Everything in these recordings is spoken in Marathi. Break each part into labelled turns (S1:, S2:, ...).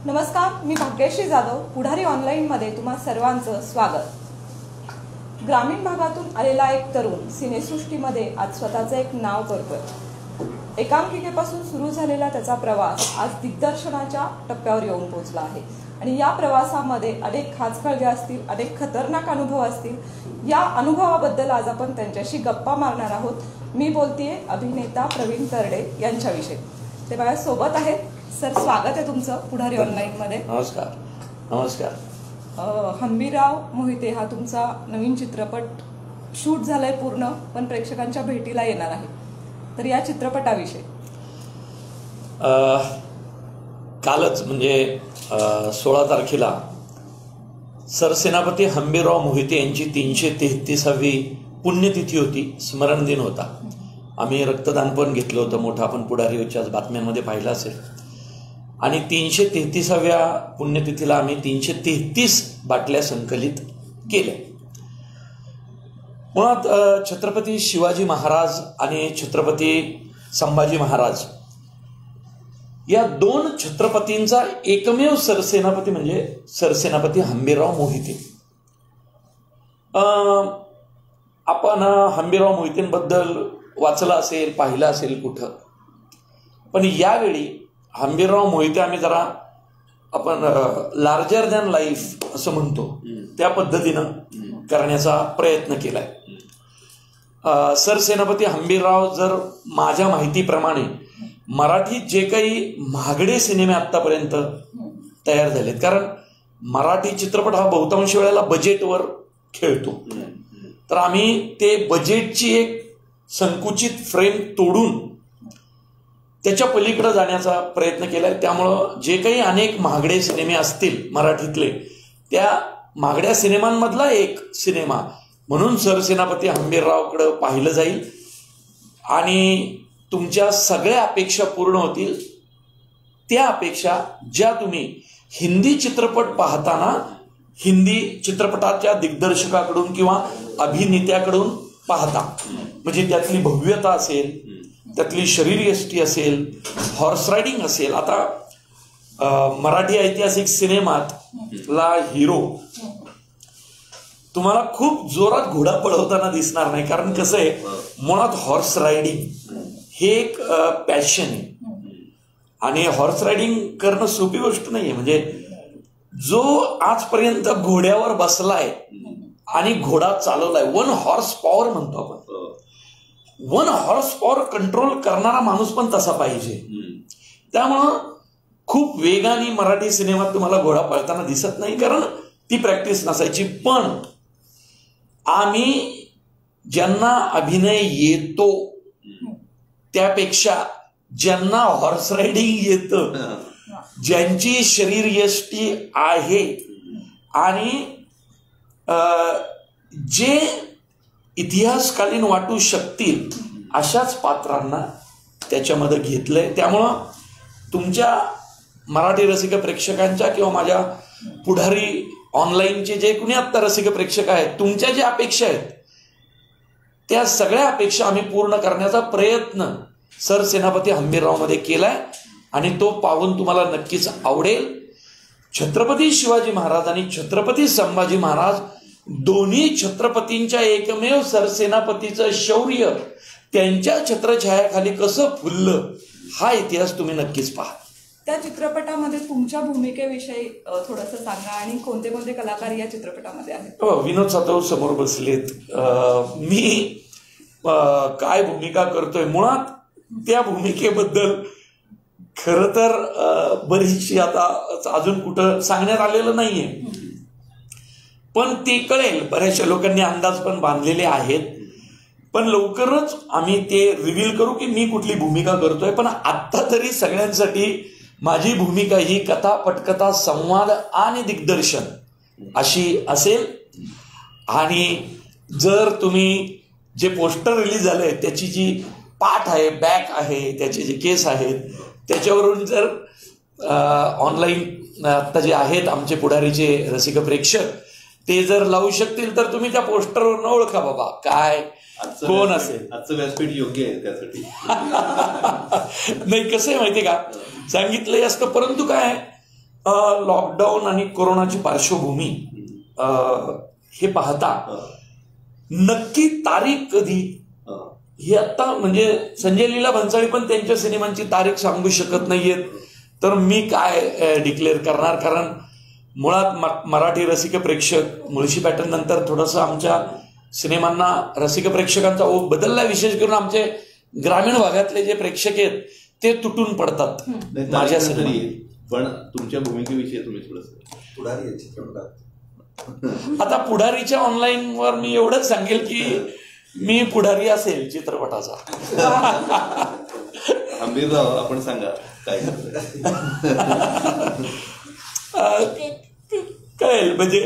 S1: नमस्कार, मी भाग्यश्री जाधव. पुढारी ऑनलाईनमध्ये तुम्हा सर्वांचं स्वागत. ग्रामीण भागातून आलेला एक तरुण सिनेसृष्टीमध्ये आज स्वतःचं एक नाव करतोय. एकांकिकेपासून सुरू झालेला त्याचा प्रवास आज दिग्दर्शनाच्या टप्प्यावर येऊन पोहोचला आहे आणि या प्रवासामध्ये अनेक खाचखळगे असतील, अनेक खतरनाक अनुभव असतील. या अनुभवाबद्दल आज आपण त्यांच्याशी गप्पा मारणार आहोत. मी बोलतेय अभिनेता प्रवीण तरडे यांच्याविषयी. ते माझ्या सोबत आहेत. सर, स्वागत आहे तुमचं पुढारी ऑनलाईन मध्ये.
S2: नमस्कार. नमस्कार.
S1: हंबीरराव मोहिते हा तुमचा नवीन चित्रपट शूट झालाय पूर्ण, पण प्रेक्षकांच्या भेटीला येणार आहे. तर या चित्रपटाविषयी
S2: कालच म्हणजे 16 तारखेला सरसेनापती हंबीरराव मोहिते यांची 333वी पुण्यतिथी होती, स्मरण दिन होता. आम्ही रक्तदान पण घेतलं होतं मोठं, आपण पुढारीच्या बातम्यांमध्ये पाहिलं असेल. आणि 333व्या पुण्यतिथीला आम्ही 333 बाटल्या संकलित केल्या. मुळात छत्रपती शिवाजी महाराज आणि छत्रपती संभाजी महाराज या दोन छत्रपतींचा एकमेव सरसेनापती म्हणजे सरसेनापती हंबीरराव मोहिते. आपण हंबीरराव मोहितेंबद्दल वाचलं असेल, पाहिलं असेल कुठं, पण यावेळी हंबीरराव मोहिते आम्ही जरा आपण लार्जर दॅन लाईफ असं म्हणतो त्या पद्धतीनं करण्याचा प्रयत्न केलाय. सरसेनापती हंबीरराव, जर माझ्या माहितीप्रमाणे मराठीत जे काही महागडे सिनेमे आतापर्यंत तयार झालेत, कारण मराठी चित्रपट हा बहुतांश वेळेला बजेटवर खेळतो, तर आम्ही ते बजेटची एक संकुचित फ्रेम तोडून त्याच्या पलीकडे जाण्याचा प्रयत्न केलाय. त्यामुळं जे काही अनेक महागडे सिनेमे असतील मराठीतले, त्या महागड्या सिनेमांमधला एक सिनेमा म्हणून सरसेनापती हंबीररावकडे पाहिलं जाईल आणि तुमच्या सगळ्या अपेक्षा पूर्ण होतील. त्या अपेक्षा ज्या तुम्ही हिंदी चित्रपट पाहताना हिंदी चित्रपटाच्या दिग्दर्शकाकडून किंवा अभिनेत्याकडून पाहता, म्हणजे त्यातली भव्यता असेल, त्यातली शरीरयष्टी असेल, हॉर्स रायडिंग असेल. आता मराठी ऐतिहासिक सिनेमातला हिरो तुम्हाला खूप जोरात घोडा पळवताना दिसणार नाही, कारण कसं आहे, मुळात हॉर्स रायडिंग हे एक पॅशन आहे आणि हॉर्स रायडिंग करणं सोपी गोष्ट नाहीये. म्हणजे जो आजपर्यंत घोड्यावर बसलाय आणि घोडा चालवलाय, 1 हॉर्स पॉवर म्हणतो आपण, 1 हॉर्स पॉवर कंट्रोल करणारा माणूस पण तसा पाहिजे. त्यामुळं खूप वेगाने मराठी सिनेमात तुम्हाला घोडा पळताना दिसत नाही, कारण ती प्रॅक्टिस नसायची. पण आम्ही ज्यांना अभिनय येतो त्यापेक्षा ज्यांना हॉर्स रायडिंग येतं, ज्यांची शरीरयष्टी आहे आणि जे इतिहासकालीन वाटू शकतील अशाच पात्रांना त्याच्यामध्ये घेतलंय. त्यामुळं तुमच्या मराठी रसिक प्रेक्षकांच्या किंवा माझ्या पुढारी ऑनलाईनचे जे कुणी आत्ता रसिक प्रेक्षक आहेत, तुमच्या ज्या अपेक्षा आहेत त्या सगळ्या अपेक्षा आम्ही पूर्ण करण्याचा प्रयत्न सरसेनापती हंबीरराव मध्ये केलाय आणि तो पाहून तुम्हाला नक्कीच आवडेल. छत्रपती शिवाजी महाराज आणि छत्रपती संभाजी महाराज दोन्ही छत्रपतींच्या एकमेव सरसेनापतीचं शौर्य त्यांच्या छत्रछायाखाली कसं फुललं हा इतिहास तुम्ही नक्कीच पहा.
S1: त्या चित्रपटामध्ये तुमच्या भूमिकेविषयी थोडंसं सांगा आणि कोणते कोणते कलाकार या चित्रपटामध्ये आहेत.
S2: विनोद सातव समोर बसलेत. मी काय भूमिका करतोय, मुळात त्या भूमिकेबद्दल खरं तर बरीचशी आता अजून कुठं सांगण्यात आलेलं नाहीये, पण ते कळेल. बऱ्याचशा लोकांनी अंदाज पण बांधलेले आहेत, पण लवकरच आम्ही ते रिव्हील करू की मी कुठली भूमिका करतोय. पण आत्ता तरी सगळ्यांसाठी माझी भूमिका ही कथा, पटकथा, संवाद आणि दिग्दर्शन अशी असेल. आणि जर तुम्ही जे पोस्टर रिलीज झालंय त्याची जी पाठ आहे, बॅक आहे, त्याचे जे केस आहेत, त्याच्यावरून जर ऑनलाईन आत्ता जे आहेत आमचे पुढारीचे रसिक प्रेक्षक ते जर लावू शकतील तर तुम्ही त्या पोस्टरवरून ओळखा बाबा काय कोण असेल.
S3: आजचं व्यासपीठ योग्य आहे त्यासाठी.
S2: नाही, कसं आहे माहितीये का, सांगितलंही असतं, परंतु काय लॉकडाऊन आणि कोरोनाची पार्श्वभूमी हे पाहता नक्की तारीख कधी ही आता म्हणजे संजय लीला भन्साळी पण त्यांच्या सिनेमांची तारीख सांगू शकत नाहीयेत, तर मी काय डिक्लेअर करणार. कारण मुळात मराठी रसिक प्रेक्षक मुळशी पॅटर्न नंतर थोडंसं आमच्या सिनेमांना रसिक प्रेक्षकांचा ओघ बदलला. विशेष करून आमचे ग्रामीण भागातले जे प्रेक्षक आहेत ते तुटून पडतात माझ्या सिनेमात.
S3: पण तुमच्या भूमिकेविषयी तुम्ही थोडंसं
S4: पुढारी चित्रपटात
S3: आता
S2: पुढारीच्या ऑनलाईन वर मी एवढंच सांगेल की मी पुढारी असेल चित्रपटाचा.
S3: आंबीरराव आपण सांगा काय
S2: कळेल म्हणजे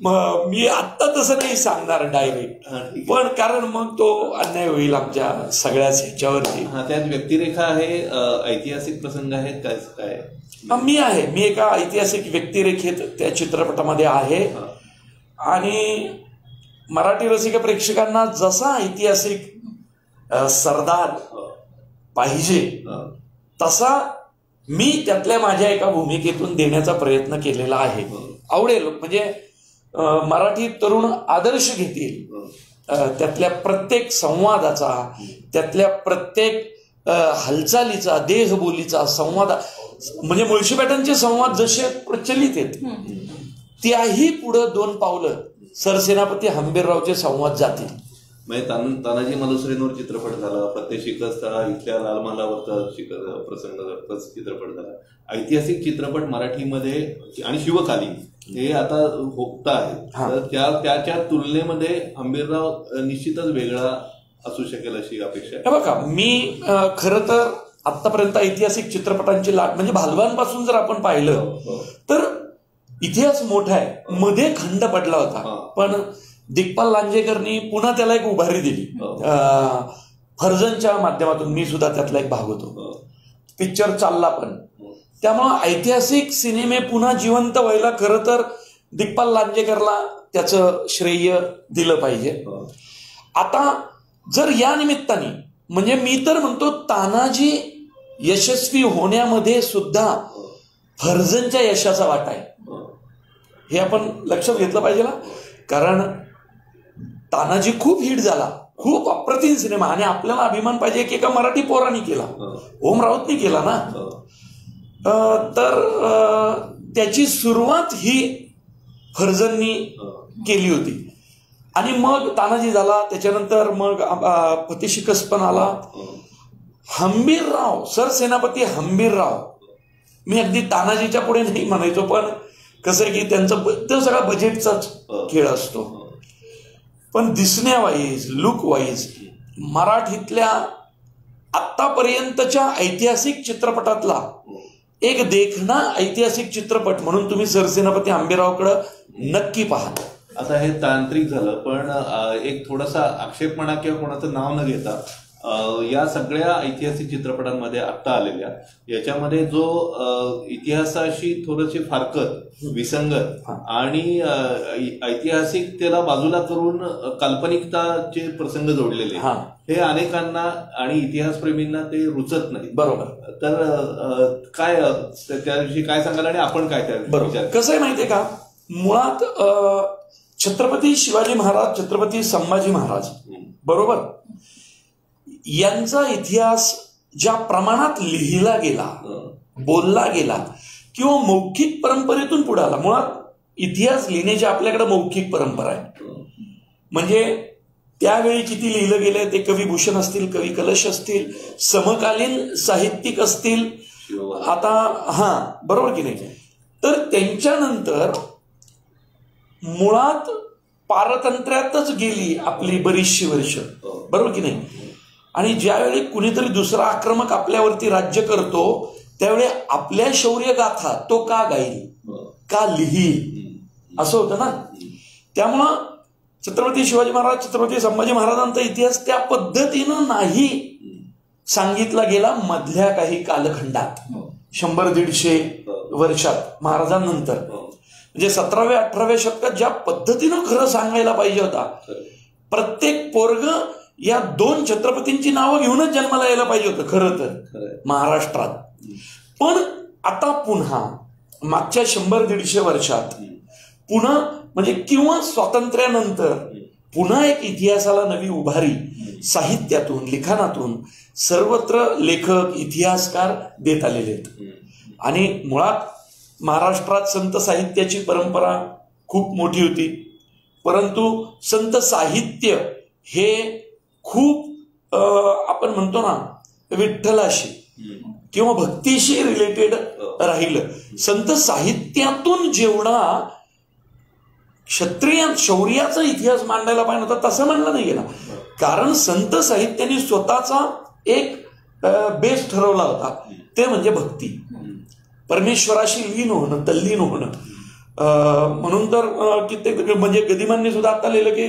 S2: मी आत्ता तसं नाही सांगणार डायरेक्ट, पण कारण मग तो अन्याय होईल आमच्या सगळ्याच ह्याच्यावरती.
S3: त्यात व्यक्तिरेखा आहे, ऐतिहासिक प्रसंग आहेत काय काय
S2: मी एका ऐतिहासिक व्यक्तिरेखेत त्या चित्रपटामध्ये आहे. आणि मराठी रसिक प्रेक्षकांना जसा ऐतिहासिक सरदार पाहिजे तसा मी त्यातल्या माझ्या एका भूमिकेतून देण्याचा प्रयत्न केलेला आहे. आवडेल म्हणजे मराठी तरुण आदर्श घेतील त्यातल्या प्रत्येक संवादाचा, त्यातल्या प्रत्येक हालचालीचा, देहबोलीचा संवाद. म्हणजे मुळशी पॅटर्नचे संवाद जसे प्रचलित आहेत त्याही पुढं 2 पावलं सरसेनापती हंबीररावचे संवाद जातील.
S3: म्हणजे तानाजी मालुसरेंवर चित्रपट झाला, फत्ते शिकस्ता इथल्या लालमालावरचा प्रसंग चित्रपट झाला. ऐतिहासिक चित्रपट मराठीमध्ये आणि शिवकालीन हे आता होत आहे, तर त्याच्या तुलनेमध्ये हंबीरराव निश्चितच वेगळा असू शकेल अशी अपेक्षा आहे.
S2: बघा मी खरं तर आतापर्यंत ऐतिहासिक चित्रपटांची लाट म्हणजे भालवांपासून जर आपण पाहिलं तर इतिहास मोठा आहे. मध्ये खंड पडला होता, पण दिग्पाल लांजेकरनी पुन्हा त्याला एक उभारी दिली फर्जनच्या माध्यमातून. मी सुद्धा त्यातला एक भाग होतो. पिक्चर चालला पण. त्यामुळं ऐतिहासिक सिनेमे पुन्हा जिवंत व्हायला खरं तर दिग्पाल लांजेकरला त्याचं श्रेय दिलं पाहिजे. आता जर या निमित्ताने म्हणजे मी तर म्हणतो तानाजी यशस्वी होण्यामध्ये सुद्धा फर्जनच्या यशाचा वाटा आहे हे आपण लक्षात घेतलं पाहिजे ना. कारण तानाजी खूप हिट झाला, खूप अप्रतिम सिनेमा, आणि आपल्याला अभिमान पाहिजे की एका मराठी पोरांनी केला, ओम राऊतनी केला ना. तर त्याची सुरुवात ही फर्जननी केली होती आणि मग तानाजी झाला, त्याच्यानंतर मग फत्ते शिकस्त पण आला. हंबीरराव, सरसेनापती हंबीरराव, मी अगदी तानाजीच्या पुढे नाही म्हणायचो, पण कसं आहे की त्यांचा सगळा बजेटचाच खेळ असतो. पण दिसण्यावाईज, लुक वाईज मराठीतल्या आत्तापर्यंतच्या ऐतिहासिक चित्रपटातला एक देखणा ऐतिहासिक चित्रपट म्हणून तुम्ही सरसेनापती हंबीररावकडं नक्की पहा.
S3: आता हे तांत्रिक झालं, पण एक थोडासा आक्षेप म्हणा किंवा कोणाचं नाव न घेता या सगळ्या ऐतिहासिक चित्रपटांमध्ये आत्ता आलेल्या याच्यामध्ये जो इतिहासाशी थोडीशी फारकत, विसंगत आणि ऐतिहासिकतेला बाजूला करून काल्पनिकताचे प्रसंग जोडलेले हे अनेकांना आणि इतिहासप्रेमींना ते रुचत नाही.
S2: बरोबर.
S3: तर काय त्याविषयी काय सांगाल आणि आपण काय त्या
S2: बरोबर कसं आहे माहितीये का, मुळात छत्रपती शिवाजी महाराज, छत्रपती संभाजी महाराज बरोबर यांचा इतिहास ज्या प्रमाणात लिहिला गेला, बोलला गेला किंवा मौखिक परंपरेतून पुढे आला. मुळात इतिहास लिहिण्याची आपल्याकडे मौखिक परंपरा आहे. म्हणजे त्यावेळी किती लिहिलं गेलंय ते कविभूषण असतील, कवी कलश असतील, समकालीन साहित्यिक असतील, आता बरोबर की नाही. तर त्यांच्यानंतर मुळात पारतंत्र्यातच गेली आपली बरीचशी वर्ष, बरोबर की नाही. आणि ज्यावेळी कुणीतरी दुसरा आक्रमक आपल्यावरती राज्य करतो त्यावेळी आपल्या शौर्य गाथा तो का गाईल, का लिहील, असं होतं ना. त्यामुळं छत्रपती शिवाजी महाराज, छत्रपती संभाजी महाराजांचा इतिहास त्या पद्धतीनं नाही सांगितला गेला मधल्या काही कालखंडात, 100-150 वर्षात महाराजांनंतर. म्हणजे 17व्या-18व्या शतकात ज्या पद्धतीनं खरं सांगायला पाहिजे होता, प्रत्येक पोरग या 2 छत्रपतींची नावं घेऊनच जन्माला यायला पाहिजे होतं खरं तर महाराष्ट्रात. पण आता पुन्हा मागच्या 100-150 वर्षात पुन्हा म्हणजे किंवा स्वातंत्र्यानंतर पुन्हा एक इतिहासाला नवी उभारी साहित्यातून लिखाणातून सर्वत्र लेखक इतिहासकार देत आलेले आहेत. आणि मुळात महाराष्ट्रात संत साहित्याची परंपरा खूप मोठी होती, परंतु संत साहित्य हे खूप आपण म्हणतो ना विठ्ठलाशी किंवा भक्तीशी रिलेटेड राहिलं. संत साहित्यातून जेवढा क्षत्रिय शौर्याचा इतिहास मांडायला पाहिजे होता तसं मांडला नाही गेला. कारण संत साहित्याने स्वतःचा एक बेस ठरवला होता, ते म्हणजे भक्ती, परमेश्वराशी लीन होणं, तल्लीन होणं. म्हणून तर कित्येक म्हणजे गदिमांनी सुद्धा आता लिहिलं की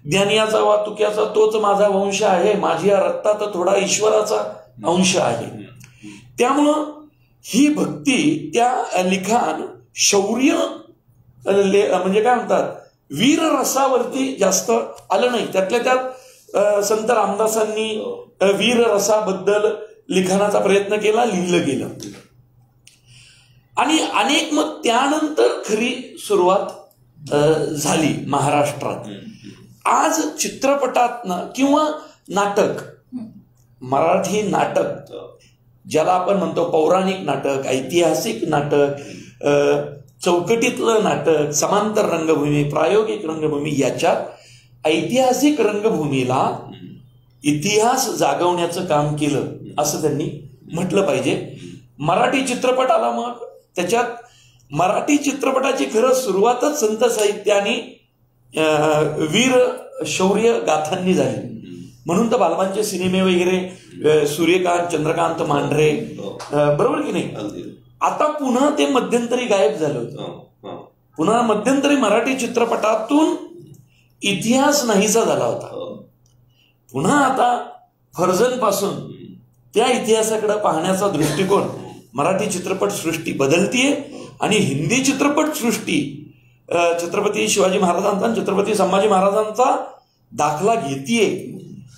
S2: ज्ञानियाचा वा तुक्याचा तोच माझा वंश आहे, माझी या रक्तात थोडा ईश्वराचा अंश आहे. त्यामुळं ही भक्ती त्या लिखाण शौर्य म्हणजे काय म्हणतात वीर रसावरती जास्त आलं नाही. त्यातल्या त्यात संत रामदासांनी वीर रसाबद्दल लिखाणाचा प्रयत्न केला, लिहिलं गेलं. आणि अनेक मग त्यानंतर खरी सुरुवात झाली महाराष्ट्रात. आज चित्रपटातनं किंवा नाटक, मराठी नाटक ज्याला आपण म्हणतो पौराणिक नाटक, ऐतिहासिक नाटक, चौकटीतलं नाटक, समांतर रंगभूमी, प्रायोगिक रंगभूमी, याच्यात ऐतिहासिक रंगभूमीला इतिहास जागवण्याचं काम केलं असं त्यांनी म्हटलं पाहिजे. मराठी चित्रपट आला, मग त्याच्यात मराठी चित्रपटाची खरं सुरुवातच संत साहित्याने वीर शौर्य गाथांनी झाली. म्हणून तर बालबांचे सिनेमे वगैरे, सूर्यकांत, चंद्रकांत मांढरे, बरोबर की नाही. आता पुन्हा ते मध्यंतरी गायब झालं होतं. पुन्हा मध्यंतरी मराठी चित्रपटातून इतिहास नाहीसा झाला होता. पुन्हा आता फर्जन पासून त्या इतिहासाकडे पाहण्याचा दृष्टिकोन मराठी चित्रपट सृष्टी बदलतीये आणि हिंदी चित्रपट सृष्टी छत्रपती शिवाजी महाराजांचा, छत्रपती संभाजी महाराजांचा दाखला घेतीये.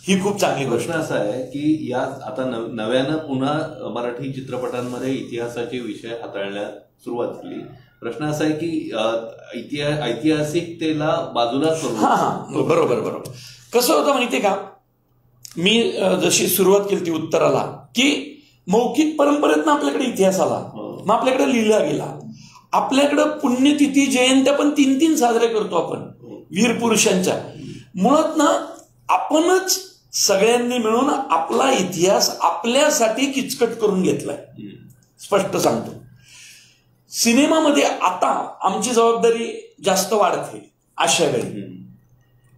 S2: ही खूप चांगली गोष्ट.
S3: प्रश्न असा आहे की या आता नव्यानं पुन्हा मराठी चित्रपटांमध्ये इतिहासाचे विषय हाताळण्यास सुरुवात झाली. प्रश्न असा आहे की ऐतिहासिकतेला बाजूला करून
S2: बरोबर. कसं होतं माहितीये का, मी जशी सुरुवात केली ती उत्तराला की मौखिक परंपरेतनं आपल्याकडे इतिहास आला, मग आपल्याकडे लिहिला गेला. आपल्याकडं पुण्यतिथी जयंत्या पण 3-3 साजरे करतो आपण वीर पुरुषांच्या. मुळात ना आपणच सगळ्यांनी मिळून आपला इतिहास आपल्यासाठी किचकट करून घेतलाय. स्पष्ट सांगतो, सिनेमामध्ये आता आमची जबाबदारी जास्त वाढते. अशा वेळी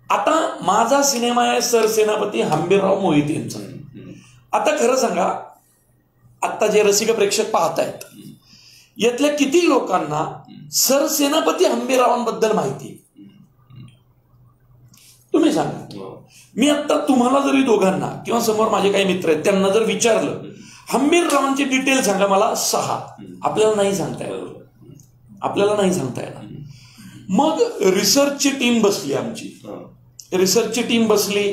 S2: आता माझा सिनेमा आहे सरसेनापती हंबीरराव मोहितेंचा. आता खरं सांगा, आता जे रसिक प्रेक्षक पाहतायत यातल्या किती लोकांना सरसेनापती हंबीररावांबद्दल माहिती? तुम्ही सांगा. मी आता तुम्हाला जरी दोघांना किंवा समोर माझे काही मित्र आहेत त्यांना जर विचारलं हंबीररावांची डिटेल सांगा मला 6, आपल्याला नाही सांगता येणार. मग रिसर्चची टीम बसली, आमची रिसर्चची टीम बसली,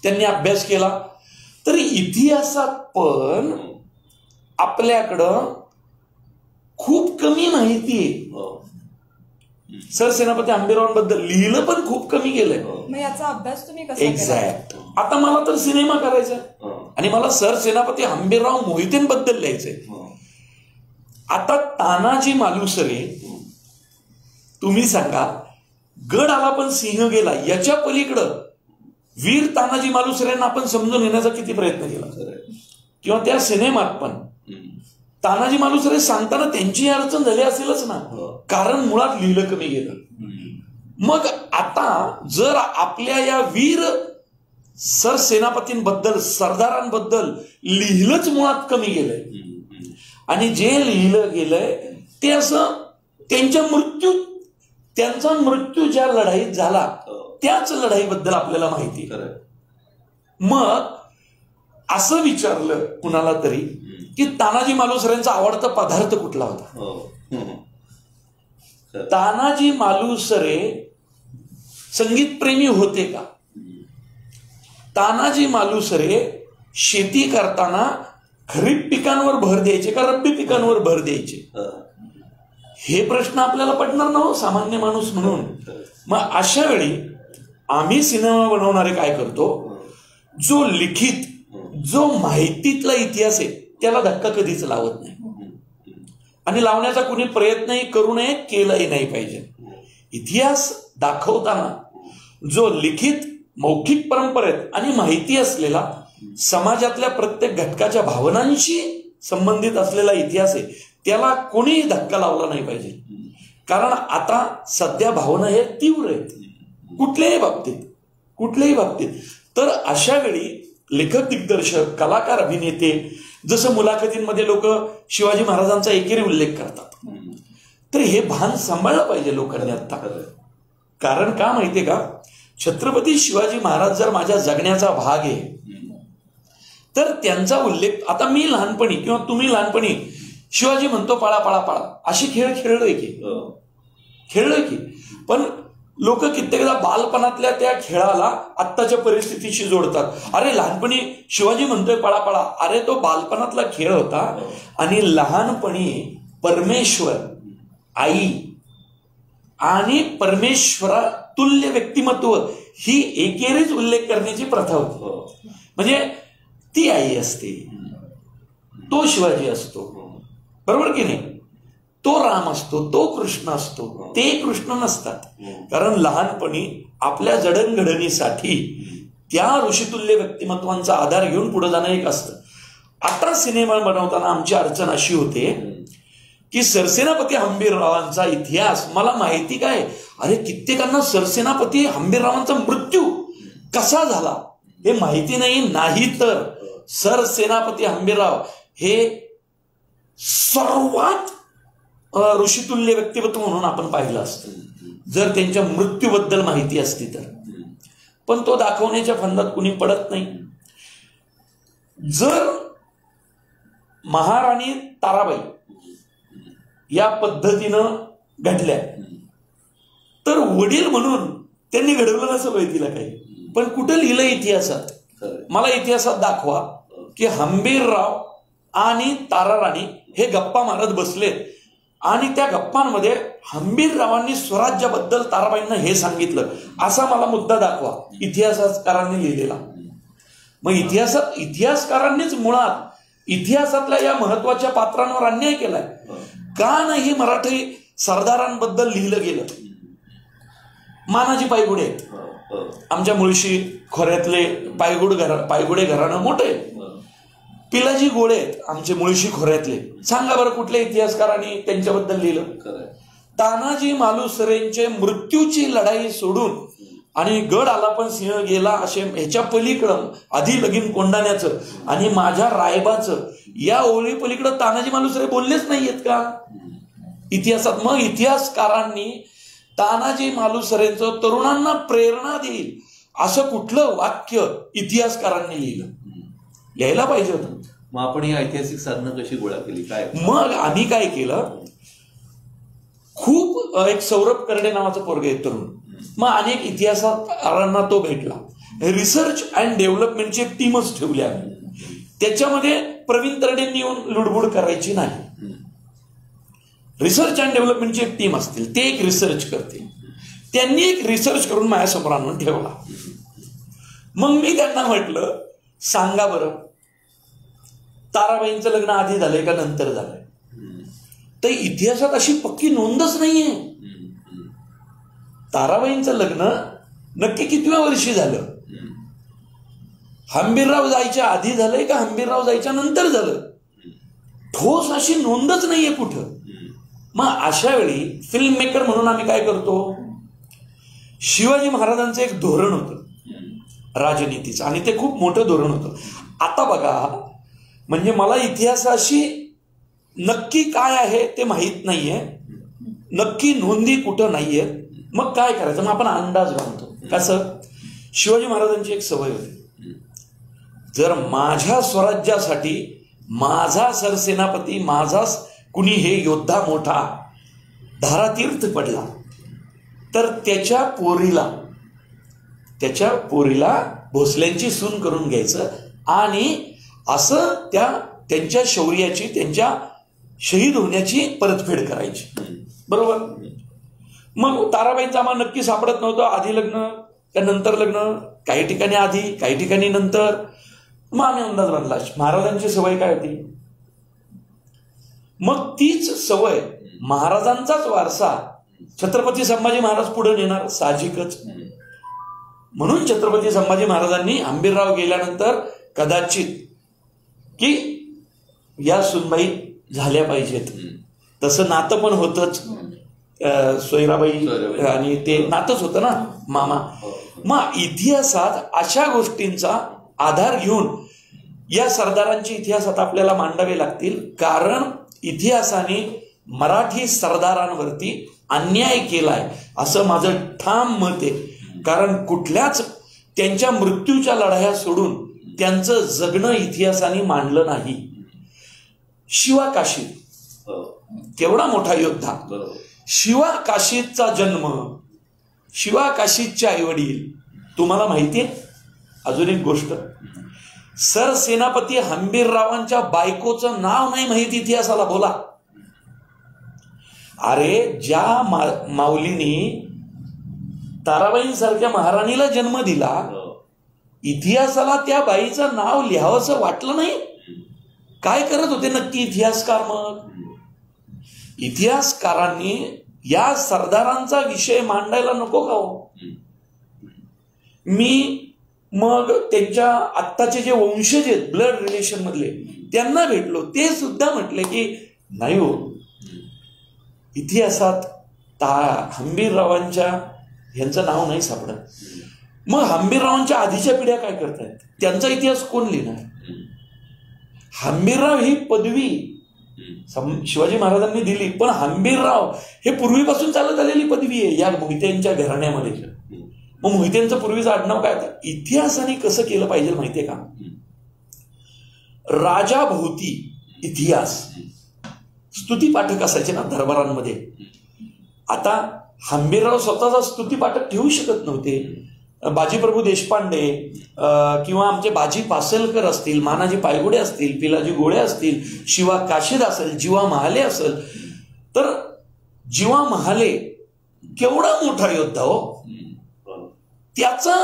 S2: त्यांनी अभ्यास केला. तर इतिहासात पण आपल्याकडं खूप कमी माहिती आहे. सरसेनापती हंबीररावांबद्दल लिहिलं पण खूप कमी गेलंय.
S1: मग याचा अभ्यास तुम्ही कसा
S2: एक्झॅक्ट. आता मला तर सिनेमा करायचा आणि मला सरसेनापती हंबीरराव मोहितेंबद्दल लिहायचंय. आता तानाजी मालुसरे, तुम्ही सांगा, गड आला पण सिंह गेला, याच्या पलीकडं वीर तानाजी मालुसरेंना आपण समजून घेण्याचा किती प्रयत्न केला. किंवा त्या सिनेमात पण तानाजी मालुसरे सांगताना त्यांची अडचण झाली असेलच ना, कारण मुळात लिहिलं कमी गेलं. मग आता जर आपल्या या वीर सरसेनापतींबद्दल, सरदारांबद्दल लिहिलंच मुळात कमी गेलंय आणि जे लिहिलं गेलंय ते असं त्यांचा मृत्यू ज्या लढाईत झाला त्याच लढाईबद्दल आपल्याला माहिती. मग असं विचारलं कुणाला तरी की तानाजी मालुसरेंचा आवडता पदार्थ कुठला होता? तानाजी मालुसरे संगीतप्रेमी होते का? तानाजी मालुसरे शेती करताना खरीप पिकांवर भर द्यायचे का रब्बी पिकांवर भर द्यायचे? हे प्रश्न आपल्याला पडणार ना हो, सामान्य माणूस म्हणून. मग अशा वेळी आम्ही सिनेमा बनवणारे काय करतो, जो लिखित, जो माहितीतला इतिहास आहे त्याला धक्का कधीच लावत नाही, आणि लावण्याचा कुणी प्रयत्नही करू नये, केलाही नाही पाहिजे. इतिहास दाखवताना जो लिखित मौखिक परंपरेत आणि माहिती असलेला समाजातल्या प्रत्येक घटकाच्या भावनांशी संबंधित असलेला इतिहास आहे त्याला कोणीही धक्का लावला नाही पाहिजे. कारण आता सध्या भावना हे तीव्र आहेत कुठल्याही बाबतीत. तर अशा वेळी लेखक, दिग्दर्शक, कलाकार, अभिनेते, जसं मुलाखतींमध्ये लोक शिवाजी महाराजांचा एकेरी उल्लेख करतात, तर हे भान सांभाळलं पाहिजे लोकांनी आता. कारण का माहितीये का, छत्रपती शिवाजी महाराज जर माझ्या जगण्याचा भाग आहे तर त्यांचा उल्लेख, आता मी लहानपणी किंवा तुम्ही लहानपणी शिवाजी म्हणतो पळा पळा पळा अशी खेळ खेळलोय की, पण लोक कित्येकदा बालपणातल्या त्या खेळाला आत्ताच्या परिस्थितीशी जोडतात. अरे लहानपणी शिवाजी म्हणतोय पळा पळा, अरे तो बालपणातला खेळ होता. आणि लहानपणी परमेश्वर, आई आणि परमेश्वरा तुल्य व्यक्तिमत्व ही एकेरीच उल्लेख करण्याची प्रथा होती. म्हणजे ती आई असते, तो शिवाजी असतो, बरोबर की नाही, तो राम असतो, तो कृष्ण असतो, ते कृष्ण नसतात. कारण लहानपणी आपल्या जडणघडणीसाठी त्या ऋषितुल्य व्यक्तिमत्वांचा आधार घेऊन पुढे जाणं एक असतं. आता सिनेमा बनवताना आमची अडचण अशी होते की सरसेनापती हंबीररावांचा इतिहास मला माहिती काय, अरे कित्येकांना सरसेनापती हंबीररावांचा मृत्यू कसा झाला हे माहिती नाही. तर सरसेनापती हंबीरराव हे सर्वात ऋषितुल्य व्यक्तिमत्व म्हणून आपण पाहिलं असतं जर त्यांच्या मृत्यूबद्दल माहिती असती तर. पण तो दाखवण्याच्या फंदात कुणी पडत नाही. जर महाराणी ताराबाई या पद्धतीनं घडल्या तर वडील म्हणून त्यांनी घडवलं नसलं तिला काही, पण कुठं लिहिलं इतिहासात, मला इतिहासात दाखवा की हंबीरराव आणि ताराराणी हे गप्पा मारत बसलेत आणि त्या गप्पांमध्ये हंबीररावांनी स्वराज्याबद्दल ताराबाईंना हे सांगितलं, असा मला मुद्दा दाखवा इतिहासकारांनी लिहिलेला. मग इतिहासकारांनीच मुळात इतिहासातल्या या महत्वाच्या पात्रांवर अन्याय केलाय. का नाही मराठी सरदारांबद्दल लिहिलं गेलं? मानाजी पायगुडे आहेत, आमच्या मुळशी खोऱ्यातले पायगुडे घराणं मोठे. पिलाजी गोळे आहेत आमचे मुळशी खोऱ्यातले. सांगा बरं कुठल्या इतिहासकारांनी त्यांच्याबद्दल लिहिलं? तानाजी मालुसरेंचे मृत्यूची लढाई सोडून आणि गड आला पण सिंह गेला असे ह्याच्या पलीकडं आधी लगीन कोंडाण्याचं आणि माझ्या रायबाचं या ओळी पलीकडं तानाजी मालुसरे बोललेच नाहीयेत का इतिहासात? मग इतिहासकारांनी तानाजी मालुसरेंचं तरुणांना प्रेरणा देईल असं कुठलं वाक्य इतिहासकारांनी लिहिलं? लिहायला पाहिजे होतं.
S3: मग आपण ही ऐतिहासिक साधनं कशी गोळा केली काय?
S2: मग आम्ही काय केलं, खूप एक सौरभ करडे नावाचा पोरगा आहे तरुण, मग अनेक इतिहासकारांना तो भेटला. रिसर्च अँड डेव्हलपमेंटची एक टीमच ठेवली आम्ही. त्याच्यामध्ये प्रवीण तरडेंनी येऊन लुडबुड करायची नाही. रिसर्च अँड डेव्हलपमेंटची एक टीम असतील, ते एक रिसर्च करतील. त्यांनी एक रिसर्च करून माझ्यासमोर आणून ठेवला. मग मी त्यांना म्हटलं, सांगा बरं ताराबाईंचं लग्न आधी झालंय का नंतर झालंय? तर इतिहासात अशी पक्की नोंदच नाहीये. ताराबाईंचं लग्न नक्की कितव्या वर्षी झालं? हंबीरराव जायच्या आधी झालंय का हंबीरराव जायच्या नंतर झालं? ठोस अशी नोंदच नाहीये कुठं. मग अशा वेळी फिल्म मेकर म्हणून आम्ही काय करतो, शिवाजी महाराजांचं एक धोरण होतं राजनीतीचं, आणि ते खूप मोठं धोरण होतं. आता बघा, म्हणजे मला इतिहासाशी नक्की काय आहे ते माहीत नाहीये, नक्की नोंदी कुठं नाहीये. मग काय करायचं? मग आपण अंदाज बांधतो. कसं? शिवाजी महाराजांची एक सवय होती, जर माझ्या स्वराज्यासाठी माझा सरसेनापती, माझा कुणी हे योद्धा मोठा धारातीर्थ पडला तर त्याच्या पोरीला भोसल्यांची सून करून घ्यायचं आणि असं त्यांच्या शौर्याची, त्यांच्या शहीद होण्याची परतफेड करायची. बरोबर. मग ताराबाईंचं आम्हाला नक्की सापडत नव्हतं, आधी लग्न का नंतर लग्न, काही ठिकाणी आधी काही ठिकाणी नंतर. मग आम्ही अंदाज बांधला महाराजांची सवय काय होती. मग तीच सवय महाराजांचाच वारसा छत्रपती संभाजी महाराज पुढे नेणार साहजिकच. म्हणून छत्रपती संभाजी महाराजांनी हंबीरराव गेल्यानंतर कदाचित की या सुनबाई झाल्या पाहिजेत, तसं नातं पण होतच. सोयराबाई आणि ते नातंच होतं ना मामा. मग इतिहासात अशा गोष्टींचा आधार घेऊन या सरदारांचे इतिहासात आपल्याला मांडावे लागतील, कारण इतिहासाने मराठी सरदारांवरती अन्याय केलाय असं माझं ठाम मत आहे. कारण कुठल्याच त्यांच्या मृत्यूच्या लढाया सोडून त्यांचं जगणं इतिहासाने मांडलं नाही. शिवा काशीद केवढा मोठा योद्धा, शिवा काशीदचा जन्म, शिवा काशीदचे आईवडील तुम्हाला माहिती आहे. अजून एक गोष्ट, सरसेनापती हंबीररावांच्या बायकोचं नाव नाही माहिती इतिहासाला, बोला. अरे ज्या माऊलीनी ताराबाईंसारख्या महाराणीला जन्म दिला, इतिहासाला त्या बाईचं नाव लिहावंसं वाटलं नाही. काय करत होते नक्की इतिहासकार. मग इतिहासकारांनी या सरदारांचा विषय मांडायला नको का हो. मी मग त्यांच्या आत्ताचे जे वंशज आहेत ब्लड रिलेशन मधले त्यांना भेटलो, ते सुद्धा म्हटले की नाही हो, इतिहासात हंबीररावांच्या यांचं नाव नाही सापडत. मग हंबीररावांच्या आधीच्या पिढ्या काय करतायत, त्यांचा इतिहास कोण लिहिणार. हंबीरराव ही पदवी शिवाजी महाराजांनी दिली, पण हंबीरराव हे पूर्वीपासून चालत आलेली पदवी आहे या मोहित्यांच्या घराण्यामध्ये. मग मोहित्यांचं पूर्वीचं आडनाव काय होतं. इतिहासाने कसं केलं पाहिजे माहितीये का, राजाभोवती इतिहास स्तुतीपाठक असायचे ना दरबारांमध्ये. आता हंबीरराव स्वतःचा स्तुतीपाठक ठेवू शकत नव्हते. बाजीप्रभू देशपांडे किंवा आमचे बाजी पासलकर असतील, मानाजी पायगुडे असतील, पिलाजी गोळे असतील, शिवा काशीद असेल, जीवा महाले असेल, तर जीवा महाले केवढा मोठा योद्धा हो, त्याचा